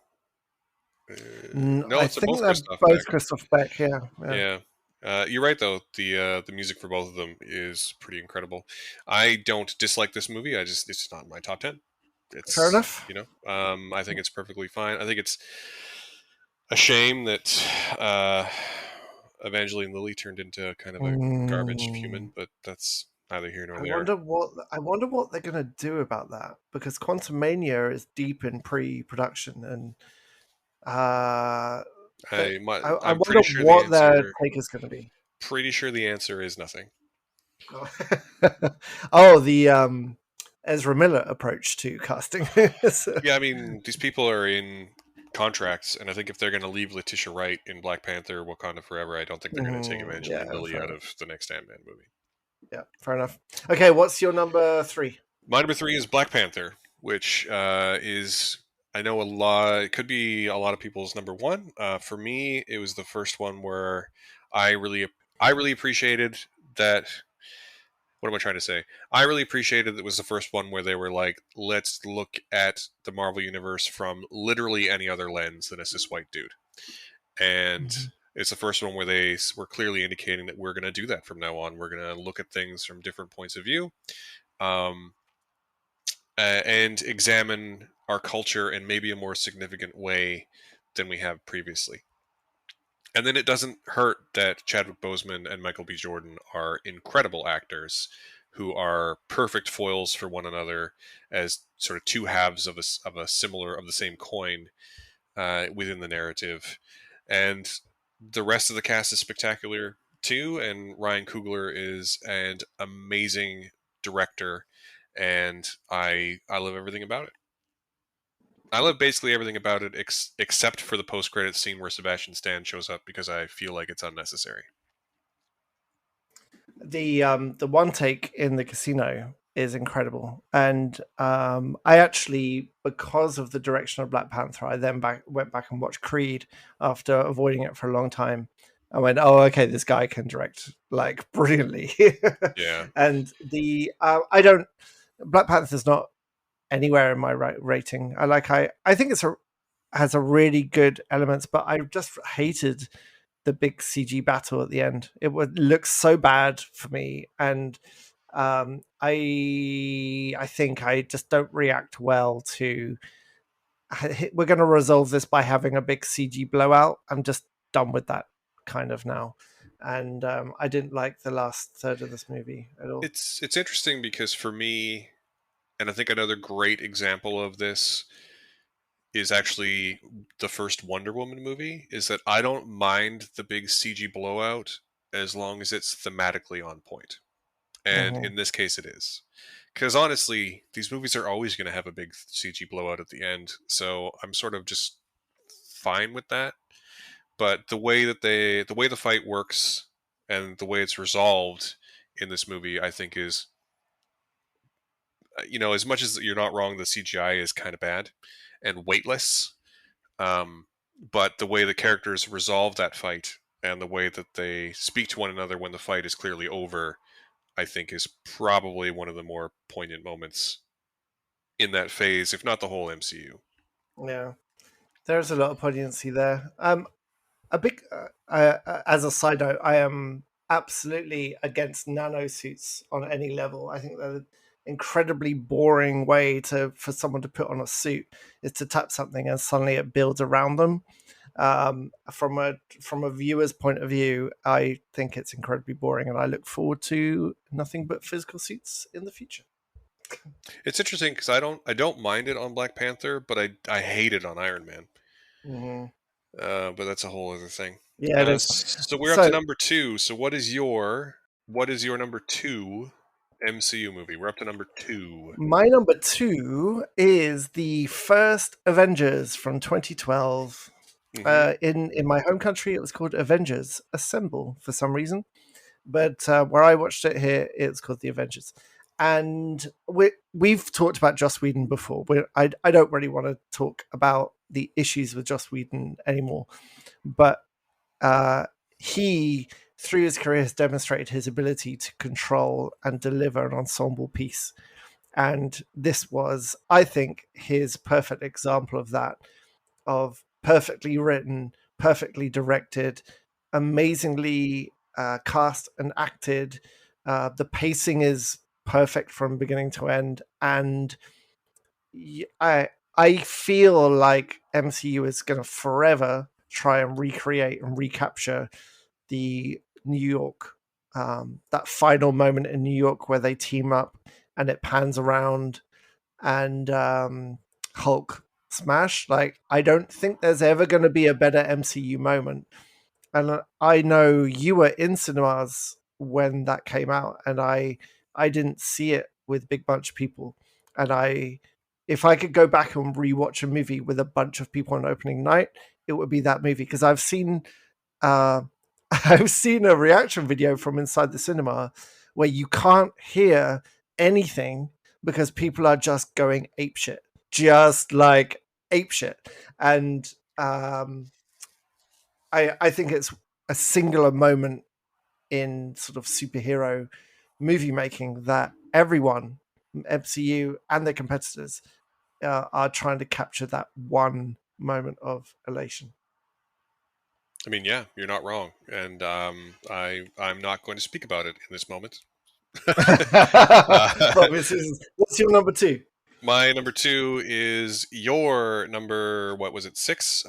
No, I it's think both they're Christoph both Beck. Christoph Beck. Yeah, yeah. Yeah. You're right though. The music for both of them is pretty incredible. I don't dislike this movie. It's not in my top 10. Fair It's enough. I think it's perfectly fine. I think it's a shame that Evangeline Lilly turned into kind of a garbage Mm, human, but that's neither here nor I there. wonder what they're going to do about that, because Quantum Mania is deep in pre-production, and uh, that I I'm wonder pretty sure the what their answer take is going to be. is nothing. Oh, the Ezra Miller approach to casting. Yeah, I mean these people are in contracts, and I think if they're going to leave Letitia Wright in Black Panther, Wakanda Forever, I don't think they're going to take Yeah, Evangeline Lilly fair out enough. of the next Ant-Man movie. Yeah, fair enough. Okay, what's your number three? My number three is Black Panther, which is I know a lot. It could be a lot of people's number one. For me, it was the first one where I really I really appreciated that. What am I trying to say? I really appreciated that it was the first one where they were like, let's look at the Marvel universe from literally any other lens than a cis white dude, and Mhm. it's the first one where they were clearly indicating that we're going to do that from now on. We're going to look at things from different points of view. Um, and examine our culture in maybe a more significant way than we have previously. And then it doesn't hurt that Chadwick Boseman and Michael B. Jordan are incredible actors who are perfect foils for one another as sort of two halves of the same coin within the narrative. And the rest of the cast is spectacular too. And Ryan Coogler is an amazing director, and I love everything about it. I love basically everything about it except for the post-credit scene where Sebastian Stan shows up because I feel like it's unnecessary. The one take in the casino is incredible, and I actually, because of the direction of Black Panther, I then went back and watched Creed after avoiding it for a long time. I went, oh, okay, this guy can direct like brilliantly, Yeah, and I don't Black Panther's not anywhere in my rating. I think it's a has a really good elements, but I just hated the big CG battle at the end. It would look so bad for me, and I think I just don't react well to. We're going to resolve this by having a big CG blowout. I'm just done with that kind of now, and I didn't like the last third of this movie at all. it's interesting because for me, and I think another great example of this is actually the first Wonder Woman movie. Is that I don't mind the big CG blowout as long as it's thematically on point, and Hmm. in this case, it is. Because honestly, these movies are always going to have a big CG blowout at the end, so I'm sort of just fine with that. But the way the fight works and the way it's resolved in this movie, I think is as much as you're not wrong, the CGI is kind of bad and weightless. Um, but the way the characters resolve that fight and the way that they speak to one another when the fight is clearly over, I think is probably one of the more poignant moments in that phase, if not the whole MCU. Yeah, there's a lot of poignancy there. A big as a side note, I am absolutely against nano suits on any level. I think they're an incredibly boring way to for someone to put on a suit is to tap something and suddenly it builds around them. From a viewer's point of view, I think it's incredibly boring, and I look forward to nothing but physical suits in the future. It's interesting because I don't mind it on Black Panther, but I hate it on Iron Man. Hmm. But that's a whole other thing. Yeah, it is. So we're up to So number two. So what is your number two MCU movie? We're up to number two. my number two is the first Avengers from 2012. Hmm. In my home country, it was called Avengers Assemble for some reason, but where I watched it here, it's called The Avengers. And we've talked about Joss Whedon before. I don't really want to talk about the issues with Joss Whedon anymore, but uh, he, through his career, has demonstrated his ability to control and deliver an ensemble piece. And this was, I think, his perfect example of that, of perfectly written, perfectly directed, amazingly. cast and acted. The pacing is perfect from beginning to end, and I feel like MCU is going to forever try and recreate and recapture the New York, that final moment in New York where they team up and it pans around and Hulk smash. Like, I don't think there's ever going to be a better MCU moment. And I know you were in cinemas when that came out, and I didn't see it with a big bunch of people. And if I could go back and rewatch a movie with a bunch of people on opening night, it would be that movie because I've seen uh, I've seen a reaction video from inside the cinema where you can't hear anything because people are just going apeshit, just like apeshit. And I think it's a singular moment in sort of superhero movie making that everyone, MCU and their competitors, are trying to capture that one moment of elation. I mean, yeah, you're not wrong, and I'm not going to speak about it in this moment. uh, What's your number two? My number two is your number. What was it? Six.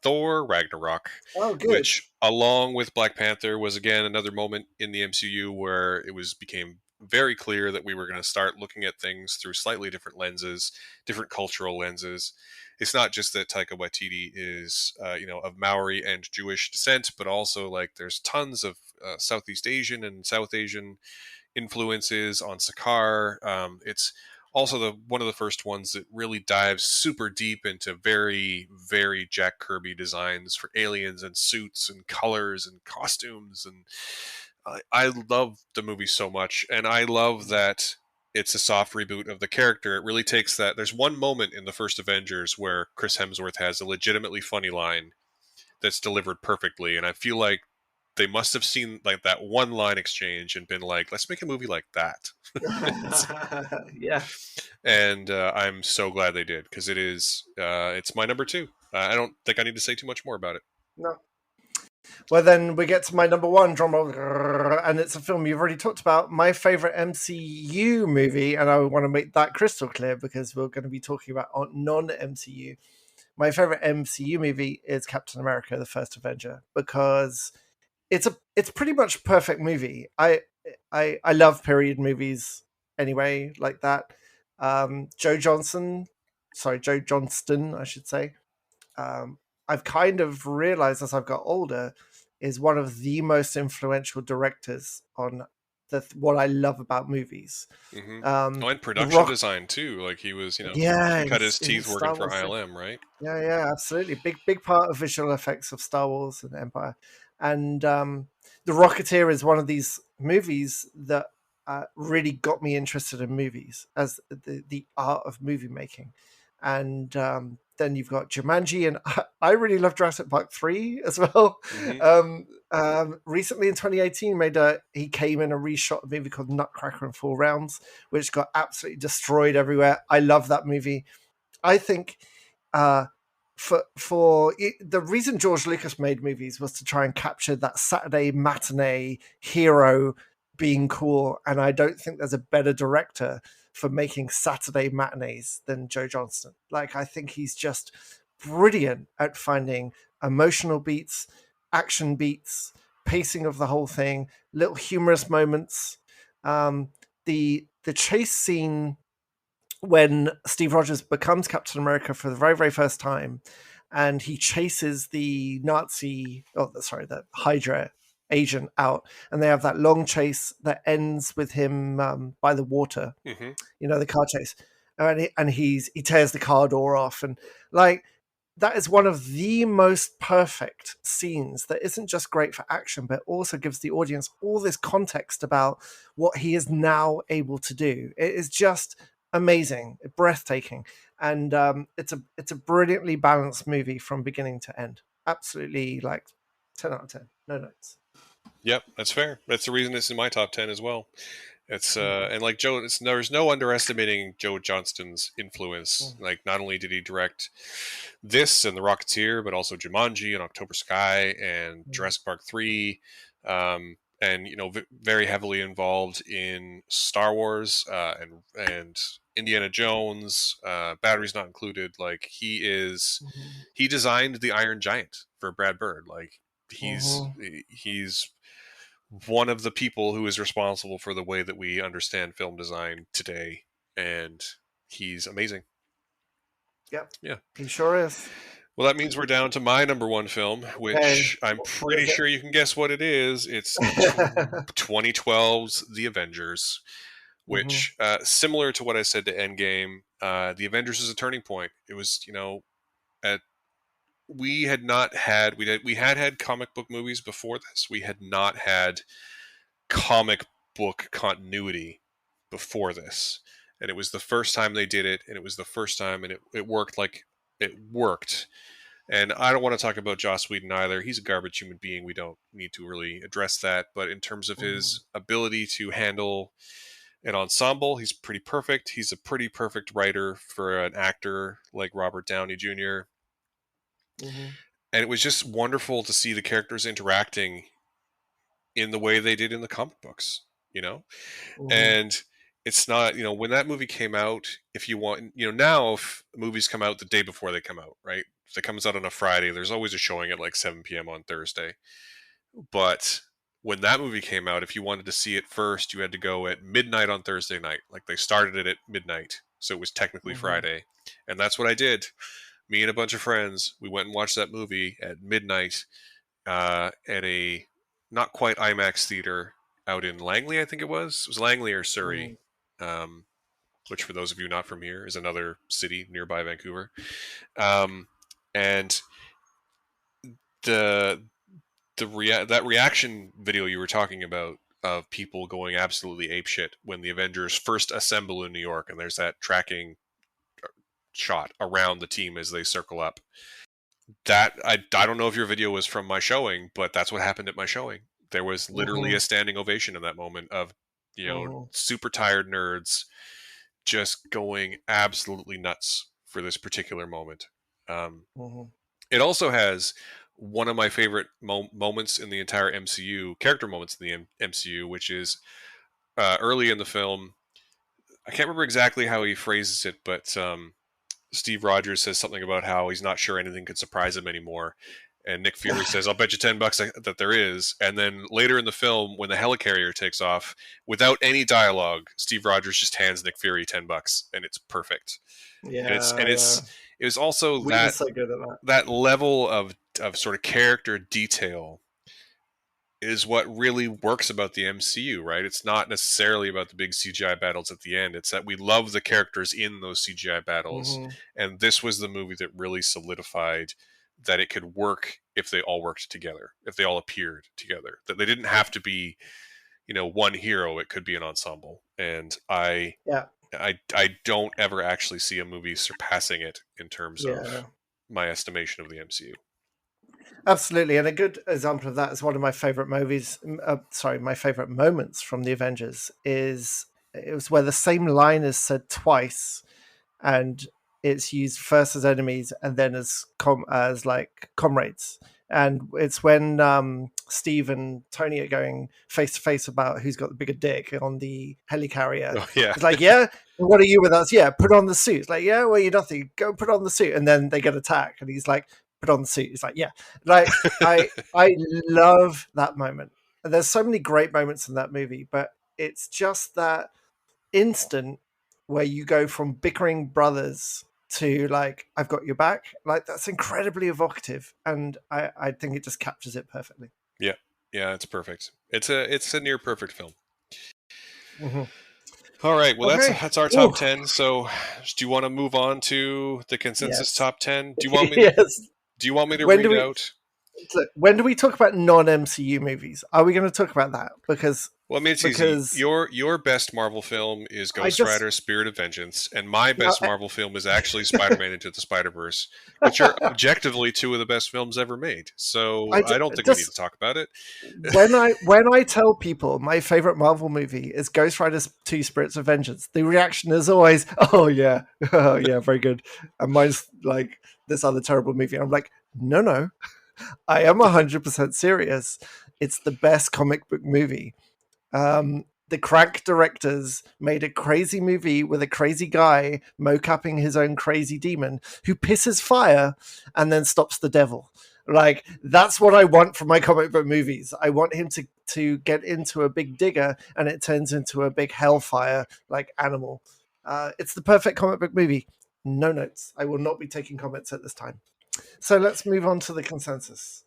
Thor Ragnarok, Oh, good. which, along with Black Panther, was again another moment in the MCU where it was became very clear that we were going to start looking at things through slightly different lenses, different cultural lenses. It's not just that Taika Waititi is, of Maori and Jewish descent, but also like there's tons of Southeast Asian and South Asian influences on Sakaar. It's also the one of the first ones that really dives super deep into very, very Jack Kirby designs for aliens and suits and colors and costumes. And I love the movie so much, and I love that it's a soft reboot of the character. It really takes that. There's one moment in the first Avengers where Chris Hemsworth has a legitimately funny line that's delivered perfectly, and I feel like they must have seen like that one line exchange and been like, let's make a movie like that. Yeah. And I'm so glad they did because it's my number two. I don't think I need to say too much more about it. No. Well, then we get to my number one, drum roll, and it's a film you've already talked about. My favorite MCU movie, and I want to make that crystal clear because we're going to be talking about non MCU. My favorite MCU movie is Captain America: The First Avenger because it's pretty much a perfect movie. I love period movies anyway, like that. Joe Johnston, I should say. Um, I've kind of realized as I've got older, is one of the most influential directors on what I love about movies. Mm-hmm. Oh, Um, and the production Rock, design too. Like he yeah, cut his in teeth working Star for Wars. ILM, right? Yeah, yeah, absolutely. Big part of visual effects of Star Wars and Empire. And The Rocketeer is one of these movies that really got me interested in movies as the art of movie making. And then you've got Jumanji, and I really love Jurassic Park 3 as well. Mm-hmm. Recently in 2018, he came in and reshot a movie called Nutcracker in 4 Rounds, which got absolutely destroyed everywhere. I love that movie. I think uh, the reason George Lucas made movies was to try and capture that Saturday matinee hero being cool, and I don't think there's a better director for making Saturday matinees than Joe Johnston. Like, I think he's just brilliant at finding emotional beats, action beats, pacing of the whole thing, little humorous moments. The chase scene when Steve Rogers becomes Captain America for the very, very first time, and he chases the the Hydra agent out, and they have that long chase that ends with him by the water. Mm-hmm. The car chase, and he tears the car door off, and like that is one of the most perfect scenes that isn't just great for action, but also gives the audience all this context about what he is now able to do. It is just amazing, breathtaking, and it's a brilliantly balanced movie from beginning to end. Absolutely, like 10 out of 10, no notes. Yep, that's fair. That's the reason it's in my top 10 as well. It's Mm, and like Joe, there's no underestimating Joe Johnston's influence. mm, Like, not only did he direct this and The Rocketeer, but also Jumanji and October Sky and mm. Jurassic Park 3. and very heavily involved in Star Wars, and Indiana Jones, batteries not included. Like Mhm. he designed the Iron Giant for Brad Bird. Like he's Mhm. he's one of the people who is responsible for the way that we understand film design today, and he's amazing. Yep, Yeah. he sure is. Well, that means we're down to my number one film, Okay, which I'm what pretty is sure you can guess what it is. It's it? 2012's The Avengers, Mhm. which, similar to what I said to Endgame, The Avengers is a turning point. It was, at we had not had we had had comic book movies before this. We had not had comic book continuity before this, and it was the first time they did it, and it was the first time, and it worked like it worked. And I don't want to talk about Joss Whedon either. He's a garbage human being. We don't need to really address that. But in terms of Mhm. his ability to handle an ensemble, he's pretty perfect. He's a pretty perfect writer for an actor like Robert Downey Jr. Mhm. And it was just wonderful to see the characters interacting in the way they did in the comic books, you know? Mhm. And it's not, when that movie came out, if you want, now if movies come out the day before they come out, right? If it comes out on a Friday, there's always a showing at like 7 p.m. on Thursday. But when that movie came out, if you wanted to see it first, you had to go at midnight on Thursday night. Like they started it at midnight. So it was technically Mhm. Friday. And that's what I did. Me and a bunch of friends, we went and watched that movie at midnight, at a not quite IMAX theater out in Langley, I think it was. It was Langley or Surrey, Mhm. um, which, for those of you not from here, is another city nearby Vancouver. Um, and the that reaction video you were talking about of people going absolutely apeshit when the Avengers first assemble in New York, and there's that tracking shot around the team as they circle up. That I don't know if your video was from my showing, but that's what happened at my showing. There was literally a Mhm. standing ovation in that moment of, Mhm. super tired nerds just going absolutely nuts for this particular moment. Um, Mhm. it also has one of my favorite moments in the entire MCU, character moments in the MCU, which is, early in the film. I can't remember exactly how he phrases it, but Steve Rogers says something about how he's not sure anything could surprise him anymore. And Nick Fury says, "I'll bet you $10 that there is." And then later in the film, when the helicarrier takes off, without any dialogue, Steve Rogers just hands Nick Fury $10, and it's perfect. And Yeah, yeah. it was also Whedon's so good at that. that level of sort of character detail is what really works about the MCU, right? It's not necessarily about the big CGI battles at the end. It's that we love the characters in those CGI battles. Mhm. And this was the movie that really solidified that it could work if they all worked together, if they all appeared together. That they didn't have to be, one hero, it could be an ensemble. And Yeah. I don't ever actually see a movie surpassing it in terms Yeah. of my estimation of the MCU. Absolutely, and a good example of that is one of my favorite movies. Sorry, my favorite moments from the Avengers is it was where the same line is said twice, and it's used first as enemies and then as as like comrades. And it's when Steve and Tony are going face to face about who's got the bigger dick on the helicarrier. Oh yeah. It's like, yeah, what are you with us? Yeah, put on the suit. It's like, yeah, well, you're nothing. Go put on the suit, and then they get attacked, and he's like, put on the suit. It's like, yeah, like I love that moment. And there's so many great moments in that movie, but it's just that instant where you go from bickering brothers to like I've got your back. Like that's incredibly evocative, and I think it just captures it perfectly. Yeah. Yeah, it's perfect. It's a near perfect film. Mhm. All right, well Okay. that's our Ooh, top 10. So, do you want to move on to the consensus yes, top 10? Do you want me to yes. When do read we out? look, when do we talk about non MCU movies? Are we going to talk about that? Well, I mean, it's easy. Because Your best Marvel film is I Ghost just Rider: Spirit of Vengeance, and my now best Marvel film is actually Spider-Man Into the Spider-Verse, which are objectively two of the best films ever made. So, I don't think we need just to talk about it. when I tell people my favorite Marvel movie is Ghost Rider 2 Spirits of Vengeance, the reaction is always, "Oh yeah. Oh yeah, very good." And mine's like this other terrible movie. I'm like, "No, no. I am 100% serious. It's the best comic book movie. The crank directors made a crazy movie with a crazy guy mocapping his own crazy demon who pisses fire and then stops the devil. Like, that's what I want from my comic book movies. I want him to get into a big digger and it turns into a big hellfire like animal. It's the perfect comic book movie. No notes. I will not be taking comments at this time. So let's move on to the consensus.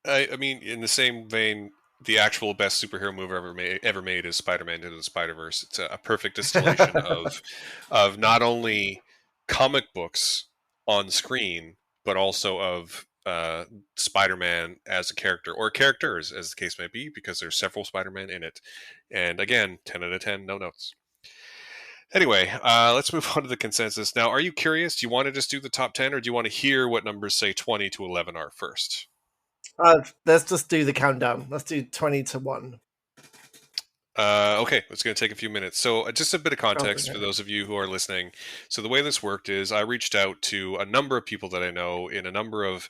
I mean, in the same vein, the actual best superhero movie ever made is Spider-Man Into the Spider-Verse. It's a perfect distillation of not only comic books on screen, but also of Spider-Man as a character, or characters, as the case may be, because there's several Spider-Man in it. And again, 10 out of 10, no notes. Anyway, let's move on to the consensus. Now, are you curious? Do you want to just do the top 10, or do you want to hear what numbers, say, 20 to 11 are first? Let's just do the countdown. Let's do 20 to 1. Okay, it's going to take a few minutes. So, just a bit of Oh, context for brilliant. those of you who are listening. So, the way this worked is I reached out to a number of people that I know in a number of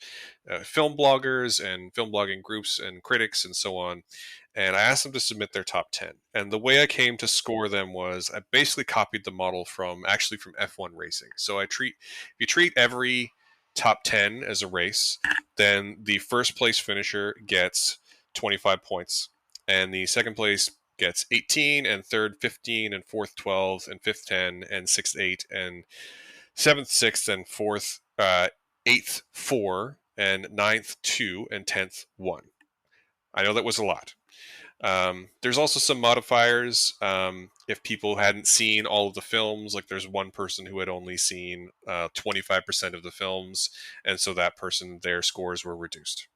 film bloggers and film blogging groups and critics and so on. And I asked them to submit their top 10. And the way I came to score them was I basically copied the model from F1 racing. So, if you treat every top 10 as a race, then the first place finisher gets 25 points. And the second place gets 18, and third 15, and fourth 12, and fifth 10, and sixth 8, and seventh 6, and fourth eighth 4, and ninth 2, and 10th 1. I know that was a lot. There's also some modifiers. If people hadn't seen all of the films, like there's one person who had only seen 25% of the films, and so that person, their scores were reduced.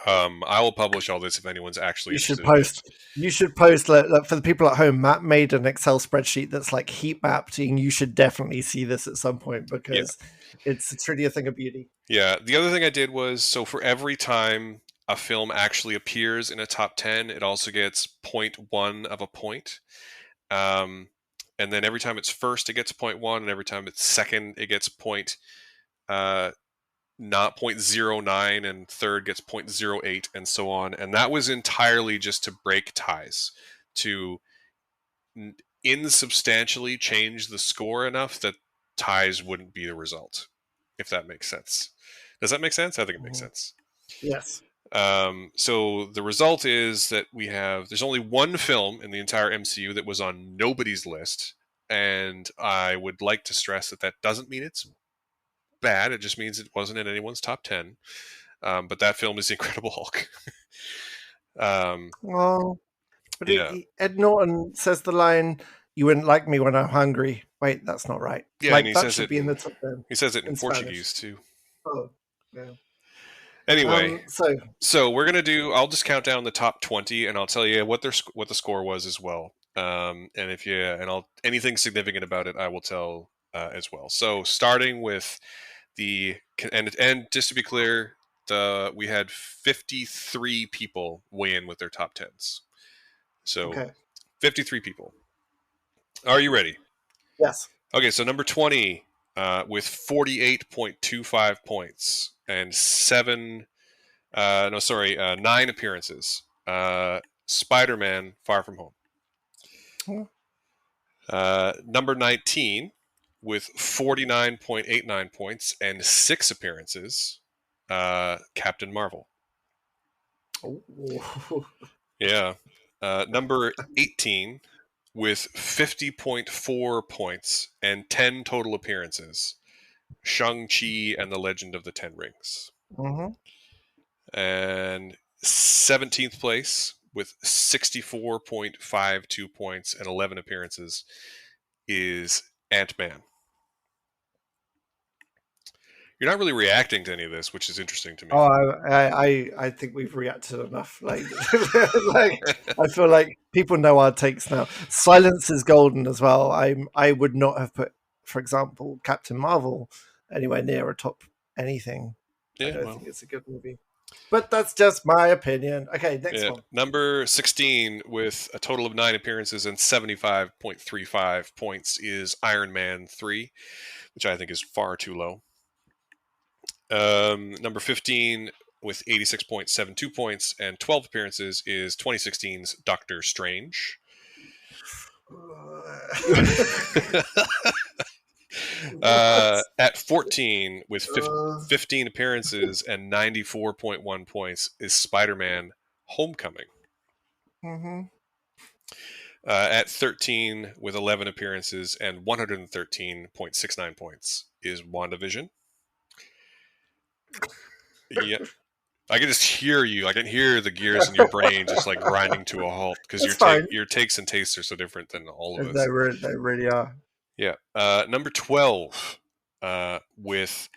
I will publish all this if anyone's actually You should interested in it. post. You should post like, for the people at home. Matt made an Excel spreadsheet that's like heat mapped, and you should definitely see this at some point Yeah. because it's truly a thing of beauty. Yeah. The other thing I did was, so for every time a film actually appears in a top 10, it also gets 0.1 of a point. Um, and then every time it's first, it gets 0.1, and every time it's second, it gets uh, not 0.09, and third gets 0.08, and so on. And that was entirely just to break ties, to insubstantially change the score enough that ties wouldn't be the result, if that makes sense. Does that make sense? I think it makes sense. Yes. So the result is that there's only one film in the entire MCU that was on nobody's list, and I would like to stress that doesn't mean it's bad. It just means it wasn't in anyone's top 10. But that film is The Incredible Hulk. Well, but Yeah. Ed Norton says the line, "You wouldn't like me when I'm hungry." Wait, that's not right. Yeah, and Like that should be in the top 10 he says it in in Spanish. Portuguese too. Oh, yeah. Anyway, So so we're gonna do. I'll just count down the top 20, and I'll tell you what the score was as well. And if you and I'll anything significant about it, I will tell as well. So starting with and just to be clear, we had 53 people weigh in with their top tens. So okay. 53 people. Are you ready? Yes. Okay, so number 20 with 48.25 points and nine appearances. Spider-Man: Far From Home. Number 19 with 49.89 points and 6 appearances. Captain Marvel. Oh. Yeah. Number 18 with 50.4 points and 10 total appearances. Shang-Chi and the Legend of the Ten Rings. Mm-hmm. And 17th place with 64.52 points and 11 appearances is Ant-Man. You're not really reacting to any of this, which is interesting to me. Oh, I think we've reacted enough. Like, like I feel like people know our takes now. Silence is golden as well. I would not have put, for example, Captain Marvel anywhere near a top anything. I Yeah, don't well, think it's a good movie, but that's just my opinion. Okay, next yeah. one. Number 16 with a total of 9 appearances and 75.35 points is Iron Man 3, which I think is far too low. Number 15 with 86.72 points and 12 appearances is 2016's Doctor Strange. What? At 14 with Uh, 15 appearances and 94.1 points is Spider-Man Homecoming. mhm. At 13 with 11 appearances and 113.69 points is WandaVision. Yeah. I can just hear you. I can hear the gears in your brain just like grinding to a halt because It's fine. your takes and tastes are so different than all of They us. they really are. Yeah. Number 12 with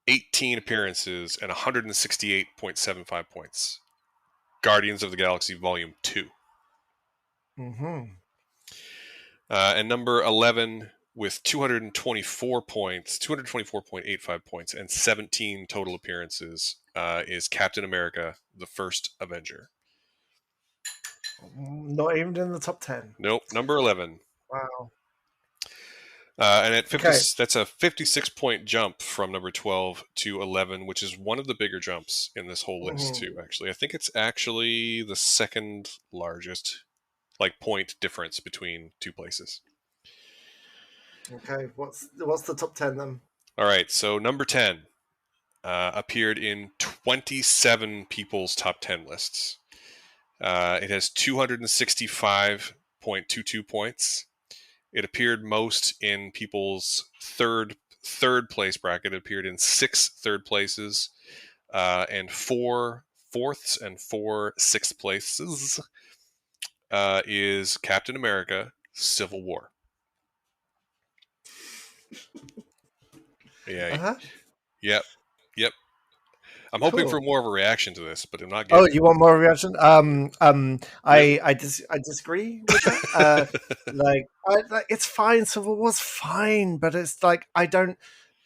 18 appearances and 168.75 points. Guardians of the Galaxy Volume 2. Mhm. And number 11 with 224 points, 224.85 points, and 17 total appearances is Captain America, the First Avenger. Not even in the top 10. Nope, number 11. Wow. And at 50, Okay. that's a 56-point jump from number 12 to 11, which is one of the bigger jumps in this whole list, Mhm. too, actually. I think it's actually the second largest, like, point difference between two places. Okay. What's the top 10 then? All right, so number 10 appeared in 27 people's top 10 lists. It has 265.22 points. It appeared most in people's third place bracket. It appeared in 6 third places and 4 fourths and 4 sixth places is Captain America: Civil War. Yeah. Uh-huh. Yep. Yep. I'm hoping for Cool. more of a reaction to this, but I'm not Oh, getting you want more reaction? Really? I disagree with that. It's fine. Civil War's fine, but it's like I don't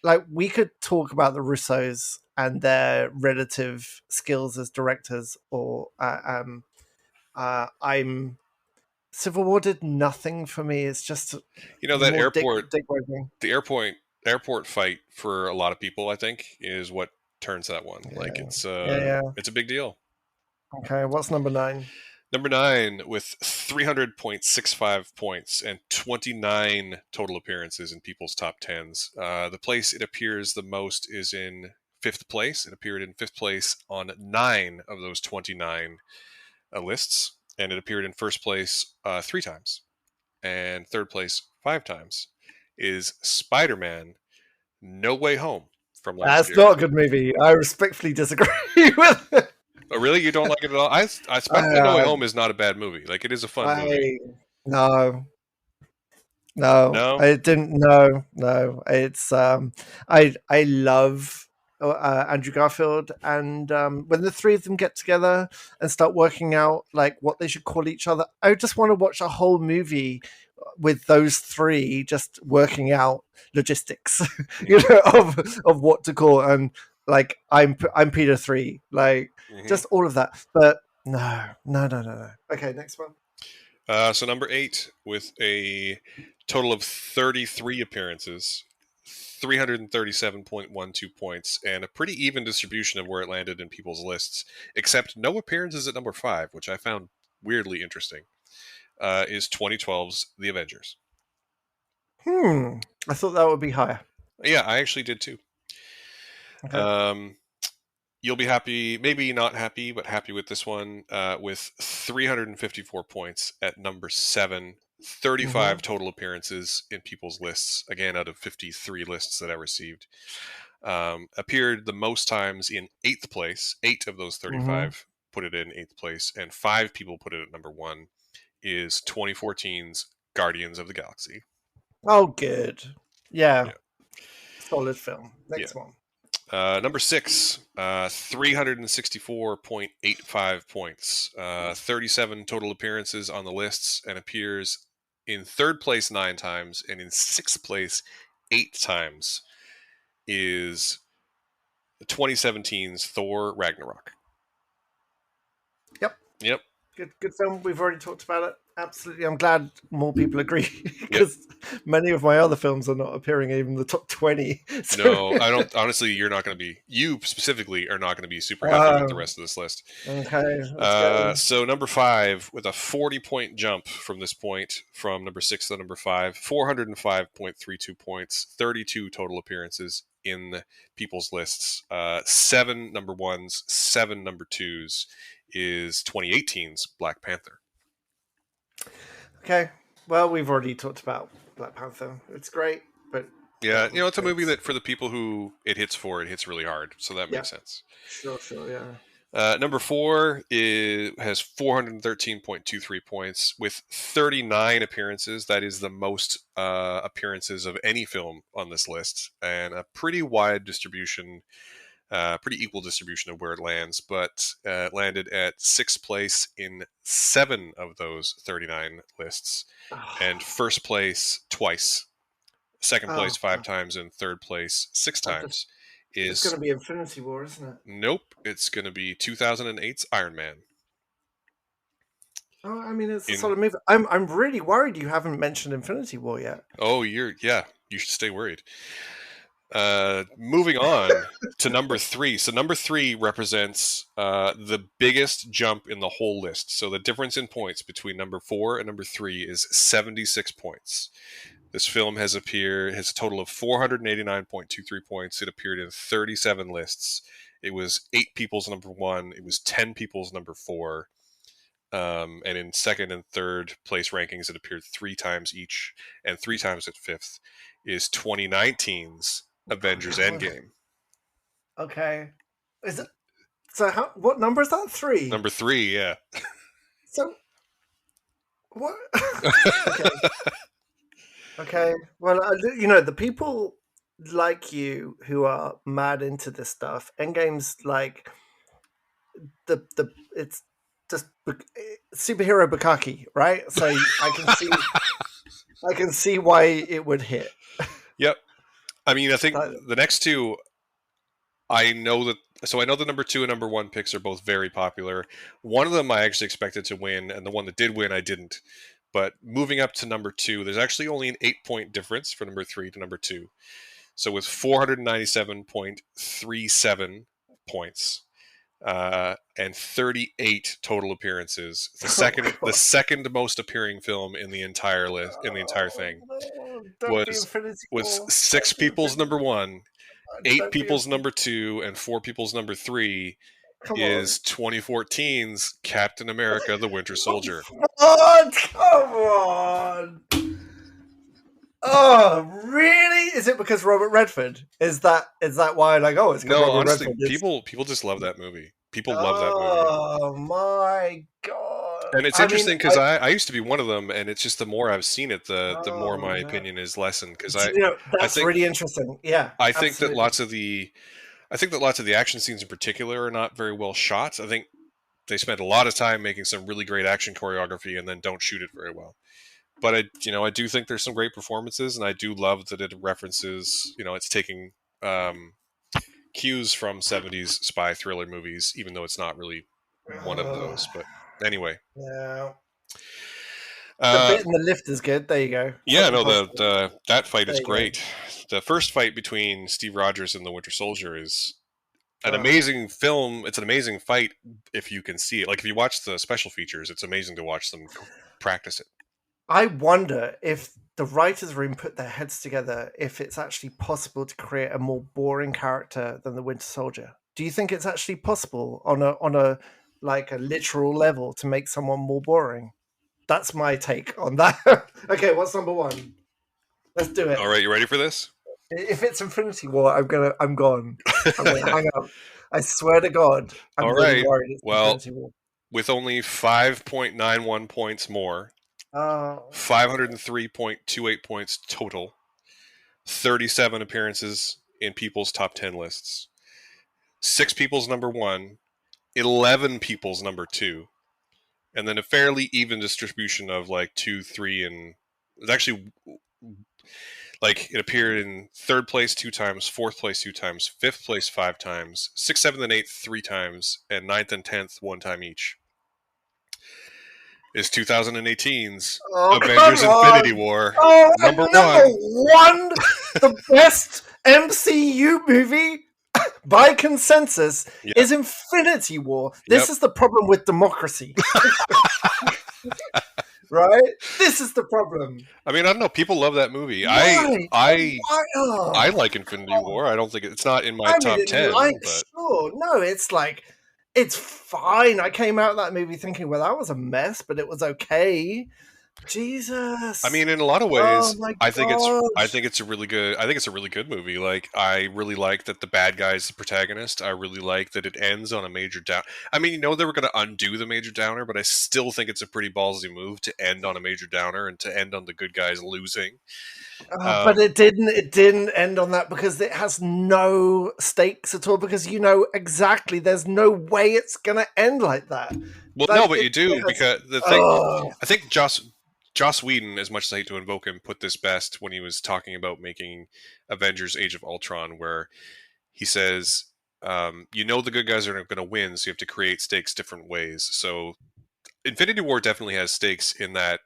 like. We could talk about the Russos and their relative skills as directors, or I'm Civil War did nothing for me. It's just That more airport dick waving. the airport fight for a lot of people, I think, is what turns that one. Like Yeah, yeah, yeah. it's a big deal. Okay, what's number 9? Number 9 with 300.65 points and 29 total appearances in people's top tens. The place it appears the most is in fifth place. It appeared in fifth place on 9 of those 29 lists, and it appeared in first place 3 times, and third place 5 times. Is Spider-Man: No Way Home from last That's year. not a good movie. I respectfully disagree with it. Oh, really? You don't like it at all? Spider-Man: No Way Uh, Home is not a bad movie. Like, it is a fun movie. I no, no, No? I didn't. No, no. It's I love Andrew Garfield, and when the three of them get together and start working out like what they should call each other, I just want to watch a whole movie with those three just working out logistics, of what to call, and like I'm Peter 3, like Mm-hmm. just all of that. But no, no, no, no, no. Okay, next one. So number 8 with a total of 33 appearances, 337.12 points, and a pretty even distribution of where it landed in people's lists, except no appearances at number 5, which I found weirdly interesting, is 2012's The Avengers. I thought that would be higher. Yeah, I actually did too. Okay. Um, you'll be happy, maybe not happy, but happy with this one, with 354 points at number 7, 35 Mm-hmm. total appearances in people's lists, again, out of 53 lists that I received. Appeared the most times in 8th place. 8 of those Mm-hmm. 35 put it in 8th place, and 5 people put it at number 1, is 2014's Guardians of the Galaxy. Oh, good. Yeah, Yeah. solid film. Yeah. Next one. Number 6, 364.85 points, 37 total appearances on the lists, and appears in third place 9 times and in sixth place 8 times, is 2017's Thor Ragnarok. Yep. Yep. Good film. We've already talked about it. Absolutely. I'm glad more people agree Yep. because many of my other films are not appearing even in the top 20. So, No, I don't. Honestly, you're not going to be. You specifically are not going to be super happy with the uh, rest of this list. okay, let's go. So number 5 with a 40-point jump from this point from number 6 to number 5, 405.32 points, 32 total appearances in people's lists. 7 number ones, 7 number twos is 2018's Black Panther. Okay. Well, we've already talked about Black Panther. It's great, but Yeah, yeah, it's a movie that for the people who it hits for, it hits really hard. So that yeah, makes sense. sure, yeah. Number 4 has 413.23 points with 39 appearances. That is the most appearances of any film on this list, and a pretty wide distribution, pretty equal distribution of where it lands. But it landed at sixth place in 7 of those 39 lists, and first place twice, second Oh, place 5 times, and third place 6 I just, times. it's going Is to be Infinity War, isn't it? Nope, it's going to be 2008's Iron Man. Oh, I mean, it's a In solid movie. I'm really worried you haven't mentioned Infinity War yet. Oh, yeah, you should stay worried. Moving on to number 3. So number 3 represents the biggest jump in the whole list. So the difference in points between number 4 and number 3 is 76 points. This film has a total of 489.23 points. It appeared in 37 lists. It was 8 people's number 1. It was 10 people's number 4. And in second and third place rankings, it appeared 3 times each, and 3 times at fifth is 2019's Oh, Avengers God. Endgame. Okay. Is it so? How? What number is that? Three. Number 3, yeah. So what? Okay. Okay. Well, the people like you who are mad into this stuff. Endgame's like the it's just superhero bukkake, right? So I can see why it would hit. Yep. I mean, I think That, the next two, I know that. So I know the number 2 and number 1 picks are both very popular. One of them I actually expected to win, and the one that did win, I didn't. But moving up to number 2, there's actually only an 8-point difference from number 3 to number 2. So with 497.37 points, and 38 total appearances. oh The God. second most appearing film in the entire list, in the entire Oh, thing, no, don't be was Infinity was War. six Don't be people's Infinity. number 1, 8 Don't be people's Infinity. number 2, and 4 people's number 3 Come on. is 2014's Captain America: The Winter Soldier. Come on. Oh, really? Is it because Robert Redford? Is that why? Like, oh, it's got No, Robert honestly, Redford. It's people just love that movie. People love that movie. oh my god. And it's I mean, interesting because I used to be one of them, and it's just the more I've seen it, the more oh my no. opinion is lessened. Because I That's think really interesting. Yeah, I think that absolutely. lots of the action scenes in particular are not very well shot. I think they spend a lot of time making some really great action choreography and then don't shoot it very well. But I do think there's some great performances, and I do love that it references, it's taking um, cues from '70s spy thriller movies, even though it's not really one of Ugh, those. But anyway, yeah. The uh, bit in the lift is good. There you go. yeah, Something no, positive. that fight There is you great. The first fight between Steve Rogers and the Winter Soldier is an go. amazing film. It's an amazing fight if you can see it. Like if you watch the special features, it's amazing to watch them practice it. I wonder if the writers' room put their heads together, if it's actually possible to create a more boring character than the Winter Soldier. Do you think it's actually possible on a like a literal level to make someone more boring? That's my take on that. Okay, what's number one? Let's do All it. right, you ready for this? If it's Infinity War, I'm gone. I'm gonna hang up. I swear to God, All I'm really right. worried it's Well, Infinity War. with only 5.91 points more, Oh, 503.28 points total, 37 appearances in people's top 10 lists, 6 people's number 1, 11 people's number 2, and then a fairly even distribution of like 2, 3, and it's actually like it appeared in third place 2 times, fourth place 2 times, fifth place 5 times, sixth, seventh, and eighth 3 times, and ninth and 10th 1 time each. is 2018's Oh, come Avengers Infinity on! War. Oh, Number and number one. one, the best MCU movie by consensus Yeah. is Infinity War. This Yep. is the problem with democracy, right? This is the problem. I mean, I don't know. People love that movie. I Why? I Why? I Oh, like Infinity War. I don't think it's not in my I mean, top it like 10, but sure. No, it's like it's fine. I came out of that movie thinking, well, that was a mess, but it was okay. I Jesus. mean, in a lot of Oh ways, my I gosh. think it's a really good I think it's a really good movie. Like I really like that the bad guy's the protagonist. I really like that it ends on a major down. I mean, they were going to undo the major downer, but I still think it's a pretty ballsy move to end on a major downer and to end on the good guys losing. But Um, it didn't. It didn't end on that because it has no stakes at all. Because you know exactly, there's no way it's gonna end like that. well, no, Like but it, you it do has. because the thing Oh, I think Joss Whedon, as much as I hate to invoke him, put this best when he was talking about making Avengers: Age of Ultron, where he says, the good guys are going to win, so you have to create stakes different ways. So Infinity War definitely has stakes in that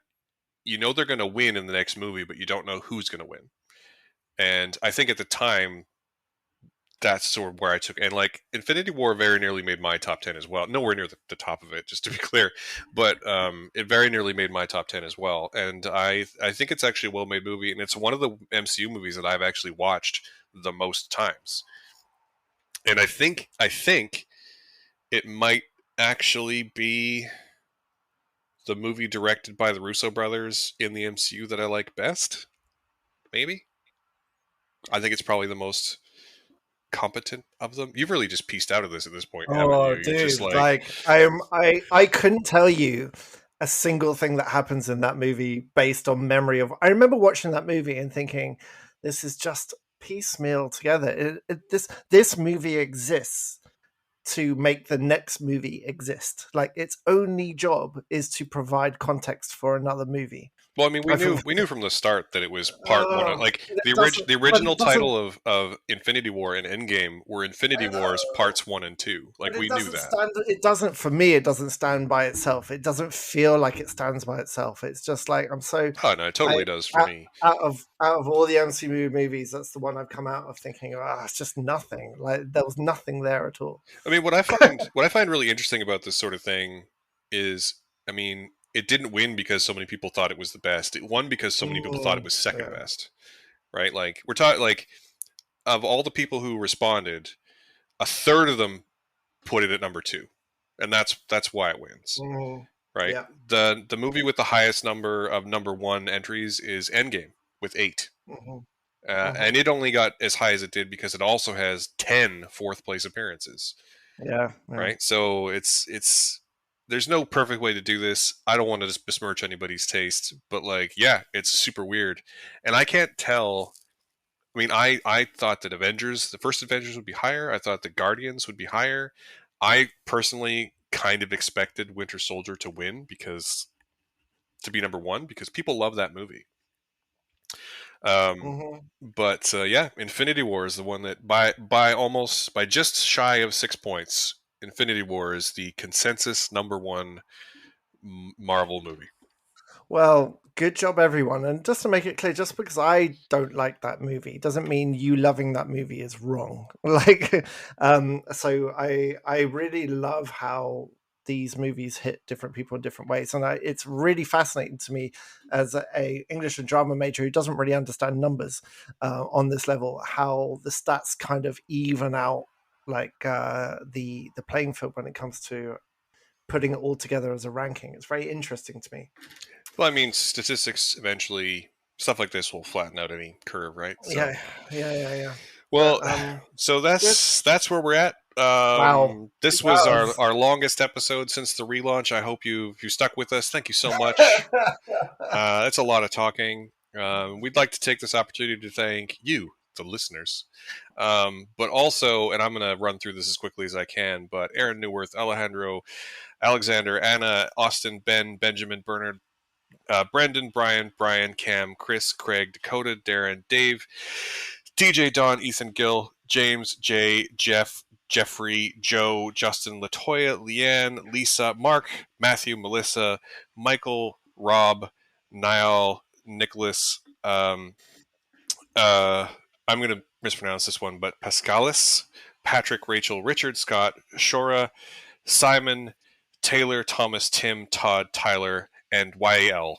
they're going to win in the next movie, but you don't know who's going to win. And I think at the time, that's sort of where I took, and like Infinity War very nearly made my top 10 as well. Nowhere near the top of it, just to be clear, but it very nearly made my top 10 as well. And I think it's actually a well made movie, and it's one of the MCU movies that I've actually watched the most times. And I think it might actually be the movie directed by the Russo brothers in the MCU that I like best. Maybe. I think it's probably the most competent of them. You've really just pieced out of this at this point, haven't you? oh, You're just dude! like, Like I couldn't tell you a single thing that happens in that movie based on memory of. I remember watching that movie and thinking, this is just piecemeal together. This movie exists to make the next movie exist. Like its only job is to provide context for another movie. well, I mean, we I knew think, we knew from the start that it was part one. Like it doesn't, the but original it doesn't, title of Infinity War and Endgame were Infinity Wars parts one and two. Like but it we knew doesn't that. stand. It doesn't for me. It doesn't stand by itself. It doesn't feel like it stands by itself. It's just like I'm so. Oh no, it I totally does for me. out of all the MCU movies, that's the one I've come out of thinking, it's just nothing. Like there was nothing there at all. I mean, what I find really interesting about this sort of thing is, I mean, it didn't win because so many people thought it was the best. It won because so many people thought it was second Yeah. best, right? Like we're talking like of all the people who responded, a third of them put it at number two, and that's why it wins, Mm, right? yeah. The movie with the highest number of number one entries is Endgame with 8. hmm And it only got as high as it did because it also has 10 fourth place appearances, Yeah. Yeah. right? So it's there's no perfect way to do this. I don't want to just besmirch anybody's taste, but like, yeah, it's super weird, and I can't tell. I mean, I thought that the first Avengers would be higher. I thought the Guardians would be higher. I personally kind of expected Winter Soldier to win because to be number one because people love that movie. Um, hmm but yeah, Infinity War is the one that by just shy of 6 points, Infinity War is the consensus number one Marvel movie. Well, good job, everyone. And just to make it clear, just because I don't like that movie doesn't mean you loving that movie is wrong. Like, so I really love how these movies hit different people in different ways, and it's really fascinating to me as a English and drama major who doesn't really understand numbers on this level, how the stats kind of even out like the playing field when it comes to putting it all together as a ranking. It's very interesting to me. Well, I mean, statistics eventually stuff like this will flatten out any curve, right? So, Yeah, yeah. But well, so good. that's where we're at. Wow, This was that our longest episode since the relaunch. I hope you stuck with us. Thank you so much. That's a lot of talking. We'd like to take this opportunity to thank you, the listeners, but also, and I'm going to run through this as quickly as I can. But Aaron Newworth, Alejandro, Alexander, Anna, Austin, Ben, Benjamin, Bernard, Brendan, Brian, Cam, Chris, Craig, Dakota, Darren, Dave, DJ, Don, Ethan, Gill, James, Jay, Jeff, Jeffrey, Joe, Justin, Latoya, Leanne, Lisa, Mark, Matthew, Melissa, Michael, Rob, Niall, Nicholas, uh, I'm going to mispronounce this one, but Pascalis, Patrick, Rachel, Richard, Scott, Shora, Simon, Taylor, Thomas, Tim, Todd, Tyler, and YL.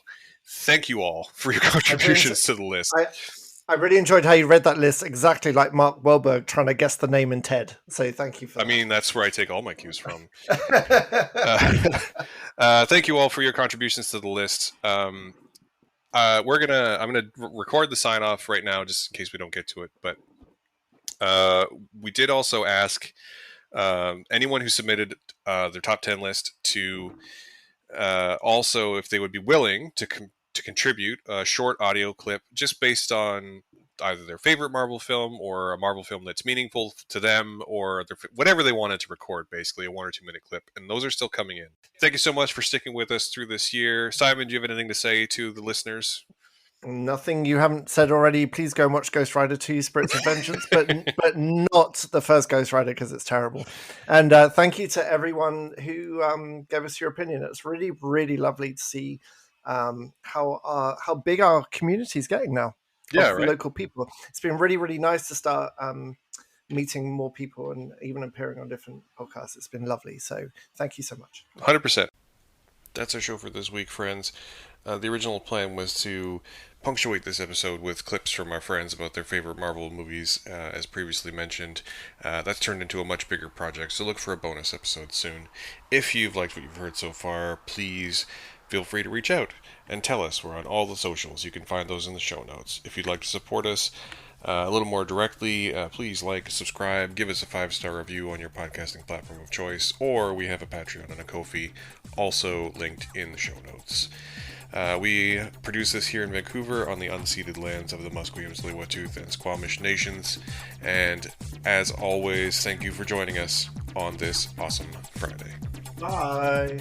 Thank you all for your contributions to the list. I really enjoyed how you read that list exactly like Mark Wahlberg trying to guess the name in Ted. So thank you for that. I mean, that's where I take all my cues from. Thank you all for your contributions to the list. I'm gonna record the sign off right now just in case we don't get to it. But we did also ask anyone who submitted their top 10 list to also if they would be willing to contribute a short audio clip just based on either their favorite Marvel film or a Marvel film that's meaningful to them, or whatever they wanted to record, basically a 1 or 2 minute clip. And those are still coming in. Thank you so much for sticking with us through this year. Simon, do you have anything to say to the listeners? Nothing you haven't said already. Please go and watch Ghost Rider 2 Spirits of Vengeance, but not the first Ghost Rider because it's terrible. And thank you to everyone who gave us your opinion. It's really, really lovely to see how big our community is getting now. Yeah, right. Local people. It's been really, really nice to start meeting more people and even appearing on different podcasts. It's been lovely. So thank you so much. 100%. That's our show for this week, friends. The original plan was to punctuate this episode with clips from our friends about their favorite Marvel movies, as previously mentioned. That's turned into a much bigger project, so look for a bonus episode soon. If you've liked what you've heard so far, please feel free to reach out and tell us. We're on all the socials. You can find those in the show notes. If you'd like to support us a little more directly, please like, subscribe, give us a 5-star review on your podcasting platform of choice, or we have a Patreon and a Ko-fi, also linked in the show notes. We produce this here in Vancouver on the unceded lands of the Musqueam, Tsleil-Waututh, and Squamish nations. And as always, thank you for joining us on this awesome Friday. Bye.